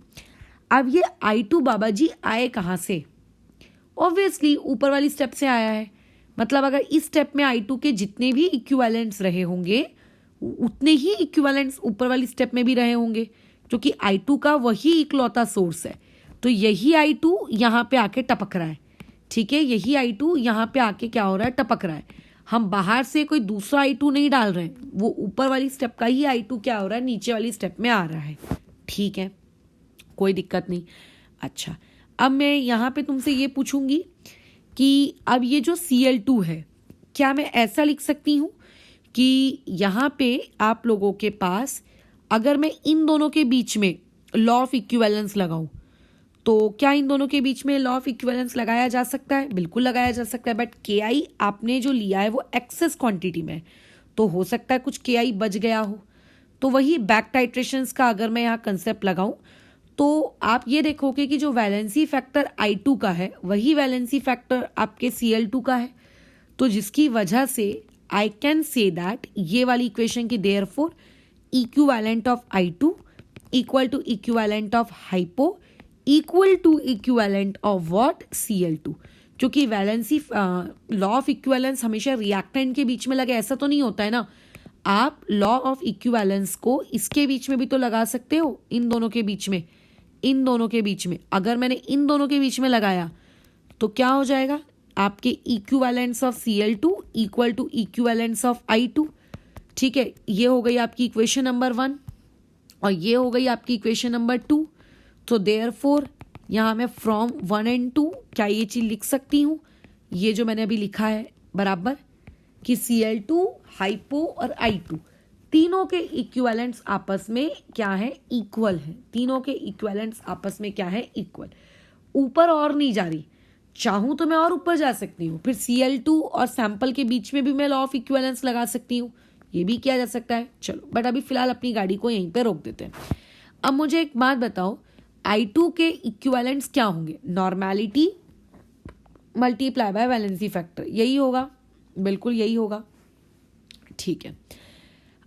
S1: अब ये I2 बाबा जी आए कहाँ से? ऑब्वियसली ऊपर वाली स्टेप से आया है। मतलब अगर इस स्टेप में I2 के जितने भी इक्विवेलेंट्स रहे होंगे उतने ही इक्विवेलेंट्स ऊपर वाली स्टेप में भी रहे होंगे, क्योंकि I2 का वही इकलौता सोर्स है। तो यही I2 यहाँ पे आके टपक रहा है। ठीक है, यही I2 यहाँ पे आके क्या हो रहा है, टपक रहा है। हम बाहर से कोई दूसरा I2 नहीं डाल रहे हैं, वो ऊपर वाली स्टेप का ही I2 क्या हो रहा है, नीचे वाली स्टेप में आ रहा है। ठीक है, कोई दिक्कत नहीं। अच्छा, अब मैं यहाँ पे तुमसे ये पूछूंगी कि अब ये जो Cl2 है, क्या मैं ऐसा लिख सकती हूँ कि यहाँ पे आप लोगों के पास अगर मैं इन दोनों के बीच में लॉ ऑफ इक्विवेलेंस लगाऊं, तो क्या इन दोनों के बीच में लॉ ऑफ इक्विवेलेंस लगाया जा सकता है? बिल्कुल लगाया जा सकता है, बट Ki आपने जो लिया है वो एक्सेस क्वांटिटी में है, तो हो सकता है कुछ Ki बच गया हो। तो वही बैक टाइट्रेशंस का अगर मैं यहाँ कंसेप्ट लगाऊं, तो आप ये देखोगे कि जो वैलेंसी फैक्टर I2 का है वही वैलेंसी फैक्टर आपके Cl2 का है, तो जिसकी वजह से आई कैन से दैट ये वाली इक्वेशन की therefore equivalent of I2 equal to equivalent of hypo equal to equivalent of what, Cl2। क्योंकि वैलेंसी लॉ ऑफ इक्विवेलेंस हमेशा रिएक्टेंट के बीच में लगे ऐसा तो नहीं होता है ना। आप लॉ ऑफ इक्विवेलेंस को इसके बीच में भी तो लगा सकते हो, इन दोनों के बीच में, इन दोनों के बीच में। अगर मैंने इन दोनों के बीच में लगाया तो क्या हो जाएगा, आपके equivalence of Cl2 equal to equivalence of I2। ठीक है, ये हो गई आपकी इक्वेशन नंबर 1 और ये हो गई आपकी इक्वेशन नंबर 2। तो देयरफॉर यहाँ मैं फ्रॉम 1 and 2 क्या ये चीज लिख सकती हूँ, ये जो मैंने अभी लिखा है बराबर, कि Cl2, हाइपो और I2 तीनों के इक्विवेलेंट्स आपस में क्या है, इक्वल है। तीनों के इक्विवेलेंट्स आपस में क्या है, इक्वल। ऊपर और नहीं जा रही, चाहूं तो मैं और ऊपर जा सकती हूँ, फिर Cl2 और सैंपल के बीच में भी मैं लॉ ऑफ इक्विवेलेंस लगा सकती हूँ, ये भी किया जा सकता है। चलो, बट अभी फिलहाल अपनी गाड़ी को यहीं पे रोक देते हैं। अब मुझे एक बात बताओ, I2 के इक्विवेलेंट्स क्या होंगे, normality multiply by valency factor, यही होगा, बिल्कुल यही होगा। ठीक है,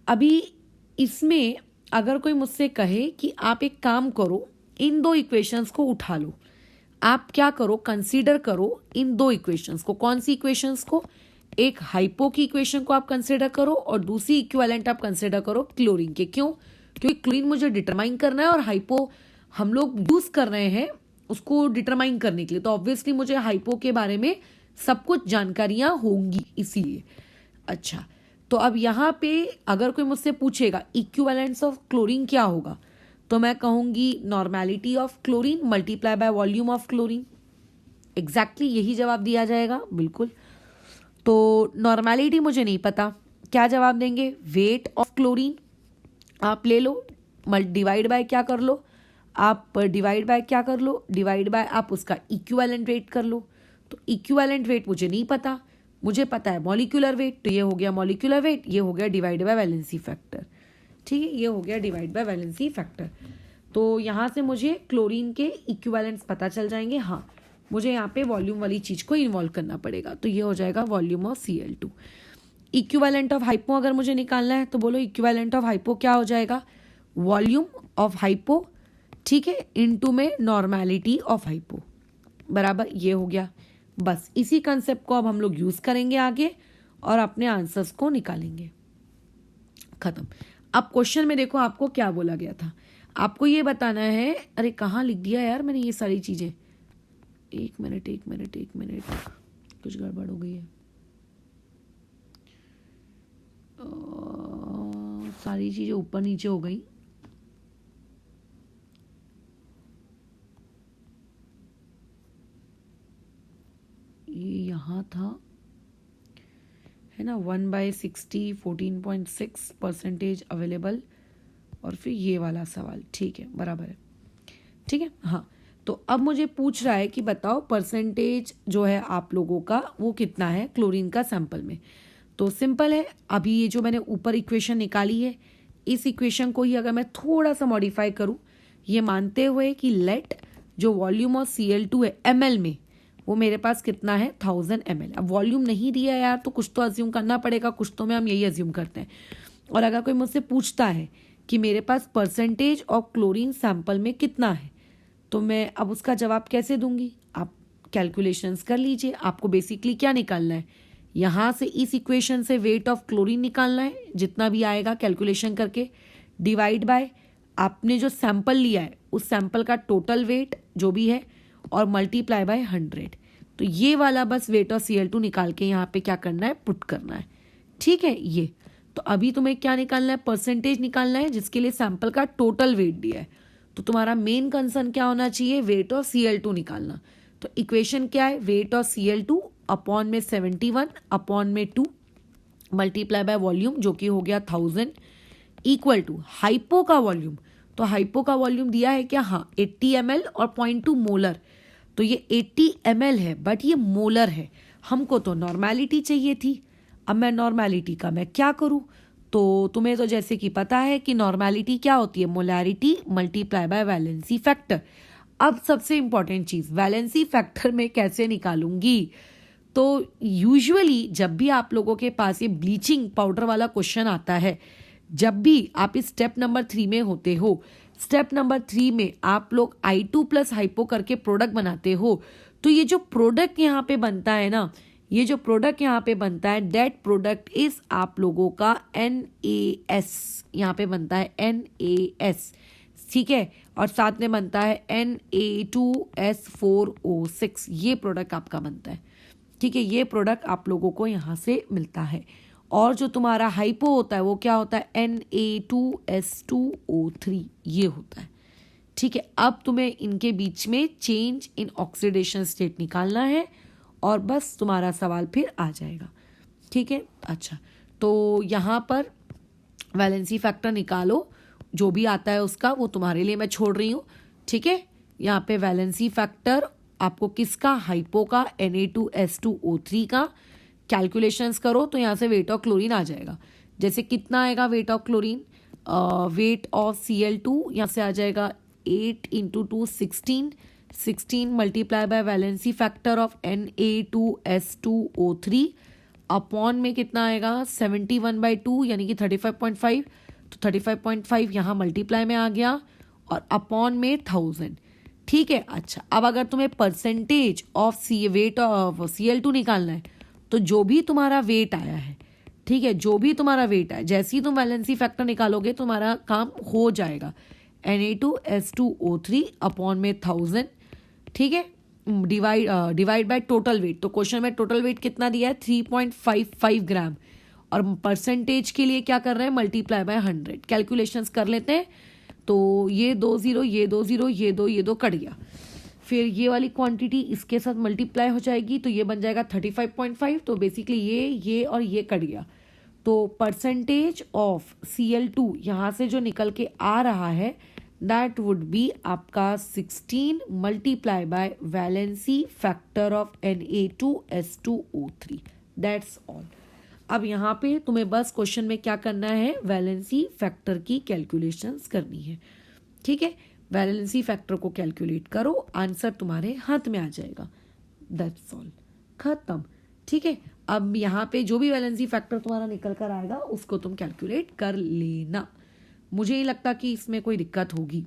S1: अभी इसमें अगर कोई मुझसे कहे कि आप एक काम करो, इन दो इक्वेशंस को उठा लो, आप क्या करो, कंसीडर करो इन दो इक्वेशंस को। कौन सी इक्वेशंस को, एक हाइपो की इक्वेशन को आप कंसीडर करो और दूसरी इक्विवेलेंट आप कंसीडर करो क्लोरीन के। क्यों? क्योंकि क्लोरीन मुझे डिटरमाइन करना है और हाइपो हम लोग यूज कर रहे हैं उसको डिटरमाइन करने के लिए, तो ऑब्वियसली मुझे हाइपो के बारे में सब कुछ जानकारियां होंगी इसीलिए। अच्छा, तो अब यहाँ पे अगर कोई मुझसे पूछेगा इक्विवेलेंस ऑफ क्लोरीन क्या होगा, तो मैं कहूंगी normality of chlorine multiply by volume of chlorine. Exactly यही जवाब दिया जाएगा, बिल्कुल। तो नॉर्मेलिटी मुझे नहीं पता, क्या जवाब देंगे, वेट ऑफ क्लोरीन आप ले लो, डिवाइड बाय क्या कर लो, आप डिवाइड बाय क्या कर लो, डिवाइड बाय आप उसका इक्विवेलेंट वेट कर लो। तो इक्विवेलेंट वेट मुझे नहीं पता, मुझे पता है मॉलिक्यूलर वेट, तो ये हो गया मॉलिक्यूलर वेट, ये हो गया डिवाइड बाय वैलेंसी फैक्टर। ठीक है, ये हो गया डिवाइड बाय वैलेंसी फैक्टर। तो यहाँ से मुझे क्लोरीन के इक्विवेलेंट्स पता चल जाएंगे। हाँ, मुझे यहाँ पे वॉल्यूम वाली चीज को इन्वॉल्व करना पड़ेगा, तो ये हो जाएगा volume of Cl2। Equivalent of hypo अगर मुझे निकालना है तो बोलो इक्विवेलेंट ऑफ हाइपो क्या हो जाएगा, वॉल्यूम ऑफ हाइपो, ठीक है, इनटू में नॉर्मेलिटी ऑफ हाइपो, बराबर, ये हो गया। बस इसी कंसेप्ट को अब हम लोग यूज करेंगे आगे और अपने आंसर्स को निकालेंगे। खत्म। अब क्वेश्चन में देखो आपको क्या बोला गया था, आपको ये बताना है, अरे कहाँ लिख दिया यार मैंने ये सारी चीजें, एक मिनट, कुछ गड़बड़ हो गई है। सारी चीजें ऊपर नीचे हो गई। ये यहाँ था, है ना, 1/60 14.6% अवेलेबल, और फिर ये वाला सवाल, ठीक है, बराबर है, ठीक है। हाँ, तो अब मुझे पूछ रहा है कि बताओ परसेंटेज जो है आप लोगों का वो कितना है क्लोरीन का सैंपल में। तो सिंपल है, अभी ये जो मैंने ऊपर इक्वेशन निकाली है, इस इक्वेशन को ही अगर मैं थोड़ा सा मॉडिफाई करूं, ये मानते हुए कि लेट जो वॉल्यूम ऑफ Cl2 है ml में, वो मेरे पास कितना है 1000 ml। अब वॉल्यूम नहीं दिया यार, तो कुछ तो अज्यूम करना पड़ेगा, कुछ तो में हम यही अज्यूम करते हैं। और अगर कोई मुझसे पूछता है कि मेरे पास परसेंटेज ऑफ क्लोरीन सैंपल में कितना है, तो मैं अब उसका जवाब कैसे दूंगी, आप कैलकुलेशंस कर लीजिए। आपको बेसिकली क्या निकालना है, यहाँ से इस इक्वेशन से वेट ऑफ क्लोरीन निकालना है, जितना भी आएगा कैलकुलेशन करके, डिवाइड बाय आपने जो सैंपल लिया है उस सैंपल का टोटल वेट जो भी है, और मल्टीप्लाई बाय 100। तो ये वाला बस वेट ऑफ Cl2 निकाल के यहाँ पे क्या करना है, पुट करना है। ठीक है, ये तो अभी तुम्हें क्या निकालना है, परसेंटेज निकालना है, जिसके लिए सैंपल का टोटल वेट दिया है। तो तुम्हारा मेन कंसर्न क्या होना चाहिए, वेट ऑफ Cl2 निकालना। तो इक्वेशन क्या है, वेट ऑफ Cl2 अपॉन में 71 अपॉन में 2 मल्टीप्लाई बाय वॉल्यूम जो कि हो गया 1000 इक्वल टू हाइपो का वॉल्यूम। तो हाइपो का वॉल्यूम दिया है क्या, हाँ 80 ml और 0.2 मोलर। तो ये 80 ml है बट ये मोलर है, हमको तो नॉर्मेलिटी चाहिए थी। अब मैं नॉर्मेलिटी का मैं क्या करूं, तो तुम्हें तो जैसे कि पता है कि नॉर्मेलिटी क्या होती है, molarity multiply by valency factor. अब सबसे इंपॉर्टेंट चीज, वैलेंसी फैक्टर में कैसे निकालूंगी। तो यूजुअली जब भी आप लोगों के पास ये ब्लीचिंग पाउडर वाला क्वेश्चन आता है, जब भी आप इस स्टेप नंबर 3 में होते हो, स्टेप नंबर 3 में आप लोग I2 प्लस हाइपो करके प्रोडक्ट बनाते हो, तो ये जो प्रोडक्ट यहाँ पे बनता है ना, ये जो प्रोडक्ट यहाँ पे बनता है, दैट प्रोडक्ट इज आप लोगों का NaS, यहाँ पे बनता है NaS, ठीक है, और साथ में बनता है Na2S4O6, ये प्रोडक्ट आपका बनता है। ठीक है, ये प्रोडक्ट आप लोगों को यहाँ से मिलता है। और जो तुम्हारा हाइपो होता है वो क्या होता है, Na2S2O3, ये होता है। ठीक है, अब तुम्हें इनके बीच में चेंज इन ऑक्सीडेशन स्टेट निकालना है और बस तुम्हारा सवाल फिर आ जाएगा। ठीक है, अच्छा, तो यहाँ पर वैलेंसी फैक्टर निकालो, जो भी आता है उसका वो तुम्हारे लिए मैं छोड़ रही हूँ। ठीक है, यहाँ पे वैलेंसी फैक्टर आपको किसका, हाइपो का, Na2S2O3 का कैलकुलेशंस करो तो यहाँ से वेट ऑफ क्लोरीन आ जाएगा। जैसे कितना आएगा weight of chlorine, weight of Cl2 यहाँ से आ जाएगा 8 into 2 16 multiply by valency factor of Na2S2O3 upon में कितना आएगा 71/2 यानी कि 35.5। तो 35.5 यहाँ मल्टीप्लाई में आ गया और अपॉन में 1000। ठीक है, अच्छा, अब अगर तुम्हें percentage of weight of Cl2 निकालना है, तो जो भी तुम्हारा वेट आया है, ठीक है, जो भी तुम्हारा वेट आया, जैसे ही तुम वैलेंसी फैक्टर निकालोगे तुम्हारा काम हो जाएगा। Na2S2O3 अपॉन में 1000, ठीक है, डिवाइड बाय टोटल वेट। तो क्वेश्चन में टोटल वेट कितना दिया है, 3.55 ग्राम, और परसेंटेज के लिए क्या कर रहे हैं, मल्टीप्लाई बाय 100। कैलकुलेशंस कर लेते हैं, तो ये 2 0, ये 2 0, ये 2 कट गया, फिर ये वाली क्वांटिटी इसके साथ मल्टीप्लाई हो जाएगी, तो ये बन जाएगा 35.5। तो बेसिकली ये और ये कट गया, तो परसेंटेज ऑफ Cl2 यहाँ से जो निकल के आ रहा है दैट वुड बी आपका 16 multiply by valency factor of Na2S2O3, that's all. अब यहाँ पे तुम्हें बस क्वेश्चन में क्या करना है, वैलेंसी फैक्टर की कैलकुलेशंस करनी है। ठीक है, वैलेंसी फैक्टर को कैलकुलेट करो, आंसर तुम्हारे हाथ में आ जाएगा, दैट्स ऑल, खत्म। ठीक है, अब यहाँ पे जो भी वैलेंसी फैक्टर तुम्हारा निकल कर आएगा उसको तुम कैलकुलेट कर लेना। मुझे नहीं लगता कि इसमें कोई दिक्कत होगी।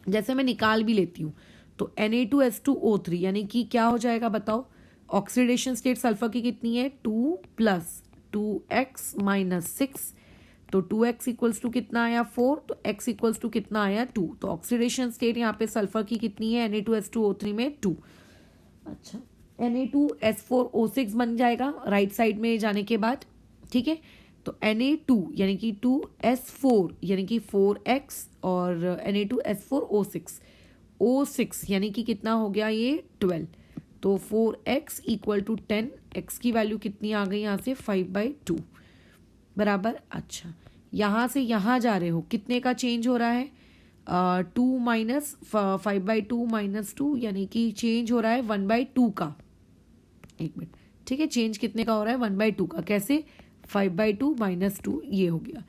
S1: जैसे मैं निकाल भी लेती हूँ, तो Na2S2O3 यानी कि क्या हो जाएगा बताओ, ऑक्सीडेशन स्टेट सल्फर की कितनी है, 2 + 2x - 6, तो 2x इक्वल्स टू कितना आया 4, तो x इक्वल्स टू कितना आया 2। तो ऑक्सीडेशन स्टेट यहाँ पे सल्फर की कितनी है, Na2S2O3 में 2। अच्छा, Na2S4O6 बन जाएगा राइट साइड में जाने के बाद। ठीक है, तो Na2 यानी कि 2S4 यानी कि 4x और Na2S4O6 O6 यानी कि कितना हो गया ये 12, तो 4x इक्वल टू 10, x की वैल्यू कितनी आ गई यहाँ से 5/2 बराबर। अच्छा, यहाँ से यहाँ जा रहे हो, कितने का चेंज हो रहा है, 2 माइनस 5/2 - 2 यानी कि चेंज हो रहा है 1/2 का। एक मिनट, ठीक है, चेंज कितने का हो रहा है 1/2 का, कैसे 5/2 - 2, ये हो गया।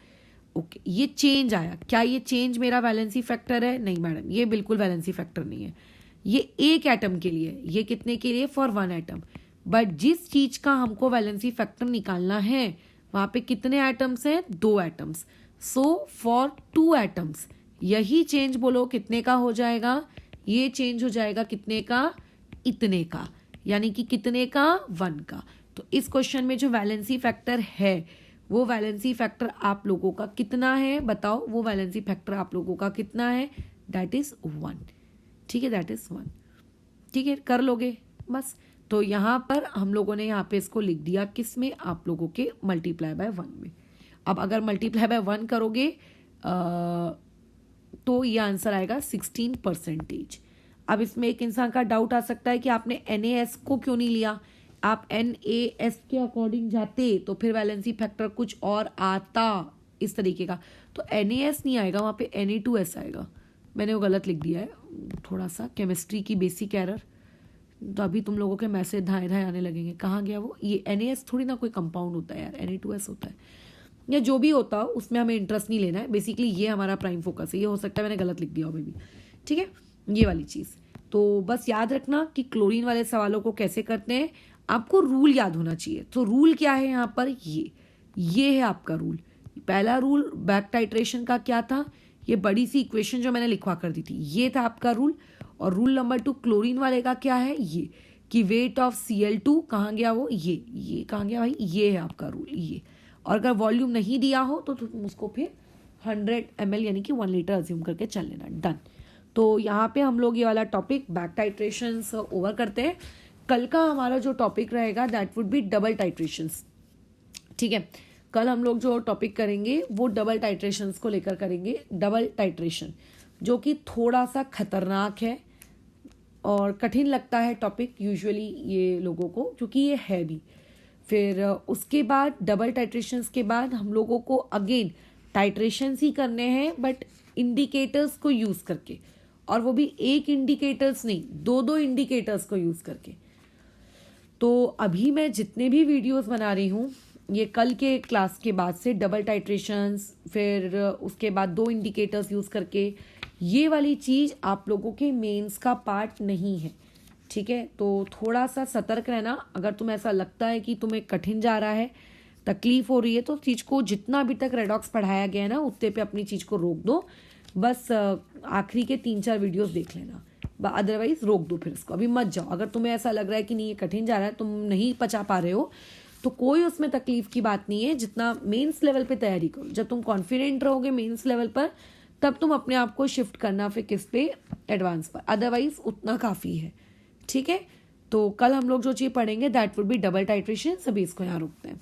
S1: ओके, ये चेंज आया, क्या ये चेंज मेरा वैलेंसी फैक्टर है, नहीं मैडम, ये बिल्कुल वैलेंसी फैक्टर नहीं है, ये एक एटम के लिए, ये कितने के लिए, फॉर 1 एटम। बट जिस चीज का हमको वैलेंसी फैक्टर निकालना है वहां पे कितने एटम्स हैं, 2 एटम्स, सो फॉर 2 एटम्स यही चेंज बोलो कितने का हो जाएगा, ये चेंज हो जाएगा कितने का, इतने का, यानी कि कितने का, 1 का। तो इस क्वेश्चन में जो वैलेंसी फैक्टर है वो वैलेंसी फैक्टर आप लोगों का कितना है बताओ, वो वैलेंसी फैक्टर आप लोगों का कितना है, दैट इज 1। ठीक है, दैट इज 1। ठीक है, कर लोगे बस। तो यहाँ पर हम लोगों ने यहाँ पे इसको लिख दिया किस में, आप लोगों के मल्टीप्लाई बाय 1 में। अब अगर मल्टीप्लाई बाय 1 करोगे तो ये आंसर आएगा 16%। अब इसमें एक इंसान का डाउट आ सकता है कि आपने NaS को क्यों नहीं लिया। आप NaS के अकॉर्डिंग जाते तो फिर वैलेंसी फैक्टर कुछ और आता इस तरीके का, तो NaS नहीं आएगा, वहाँ पे Na2S आएगा। मैंने वो गलत लिख दिया है, थोड़ा सा केमिस्ट्री की बेसिक एरर। तो अभी तुम लोगों के मैसेज धाए धाए आने लगेंगे, कहाँ गया वो। ये NaS थोड़ी ना कोई कंपाउंड होता है यार, Na2S होता है, या जो भी होता हो उसमें हमें इंटरेस्ट नहीं लेना है। बेसिकली ये हमारा प्राइम फोकस है। ये हो सकता है मैंने गलत लिख दिया हो भी, ठीक है, ये वाली चीज़। तो बस याद रखना कि क्लोरीन वाले सवालों को कैसे करते हैं, आपको रूल याद होना चाहिए। तो रूल क्या है यहाँ पर, ये है आपका रूल। पहला रूल बैक टाइट्रेशन का क्या था, ये बड़ी सी इक्वेशन जो मैंने लिखवा कर दी थी, ये था आपका रूल। और रूल नंबर 2 क्लोरीन वाले का क्या है, ये कि वेट ऑफ Cl2 कहाँ गया वो, ये कहाँ गया भाई, ये है आपका रूल ये। और अगर वॉल्यूम नहीं दिया हो तो तुम उसको फिर 100 ml यानी कि 1 लीटर अज्यूम करके चल लेना, डन। तो यहाँ पे हम लोग ये वाला टॉपिक बैक टाइट्रेशंस ओवर करते हैं। कल का हमारा जो टॉपिक रहेगा that would B double titrations, ठीक है। कल हम लोग जो टॉपिक करेंगे वो डबल टाइट्रेशंस को लेकर करेंगे। डबल टाइट्रेशन जो कि थोड़ा सा खतरनाक है और कठिन लगता है टॉपिक यूजुअली ये लोगों को, क्योंकि ये है भी। फिर उसके बाद डबल टाइट्रेशंस के बाद हम लोगों को अगेन टाइट्रेशंस ही करने हैं, बट इंडिकेटर्स को यूज़ करके, और वो भी एक इंडिकेटर्स नहीं, 2 इंडिकेटर्स को यूज़ करके। तो अभी मैं जितने भी वीडियोस बना रही हूँ ये कल के क्लास के बाद से डबल टाइट्रेशंस, फिर उसके बाद 2 इंडिकेटर्स यूज़ करके, ये वाली चीज़ आप लोगों के मेंस का पार्ट नहीं है, ठीक है। तो थोड़ा सा सतर्क रहना। अगर तुम्हें ऐसा लगता है कि तुम्हें कठिन जा रहा है, तकलीफ हो रही है, तो चीज़ को जितना अभी तक रेडॉक्स पढ़ाया गया है ना उतने पे अपनी चीज़ को रोक दो। बस आखिरी के 3-4 वीडियोस देख लेना, अदरवाइज रोक दो, फिर इसको अभी मत जाओ। अगर तुम्हें ऐसा लग रहा है कि नहीं ये कठिन जा रहा है, तुम नहीं पचा पा रहे हो, तो कोई उसमें तकलीफ की बात नहीं है। जितना मेंस लेवल पे तैयारी करो, जब तुम कॉन्फिडेंट रहोगे मेंस लेवल पर, तब तुम अपने आप को शिफ्ट करना फिर किस पे, एडवांस पर। अदरवाइज उतना काफ़ी है, ठीक है। तो कल हम लोग जो चीज़ पढ़ेंगे that would B double titration. सभी इसको यहाँ रोकते हैं।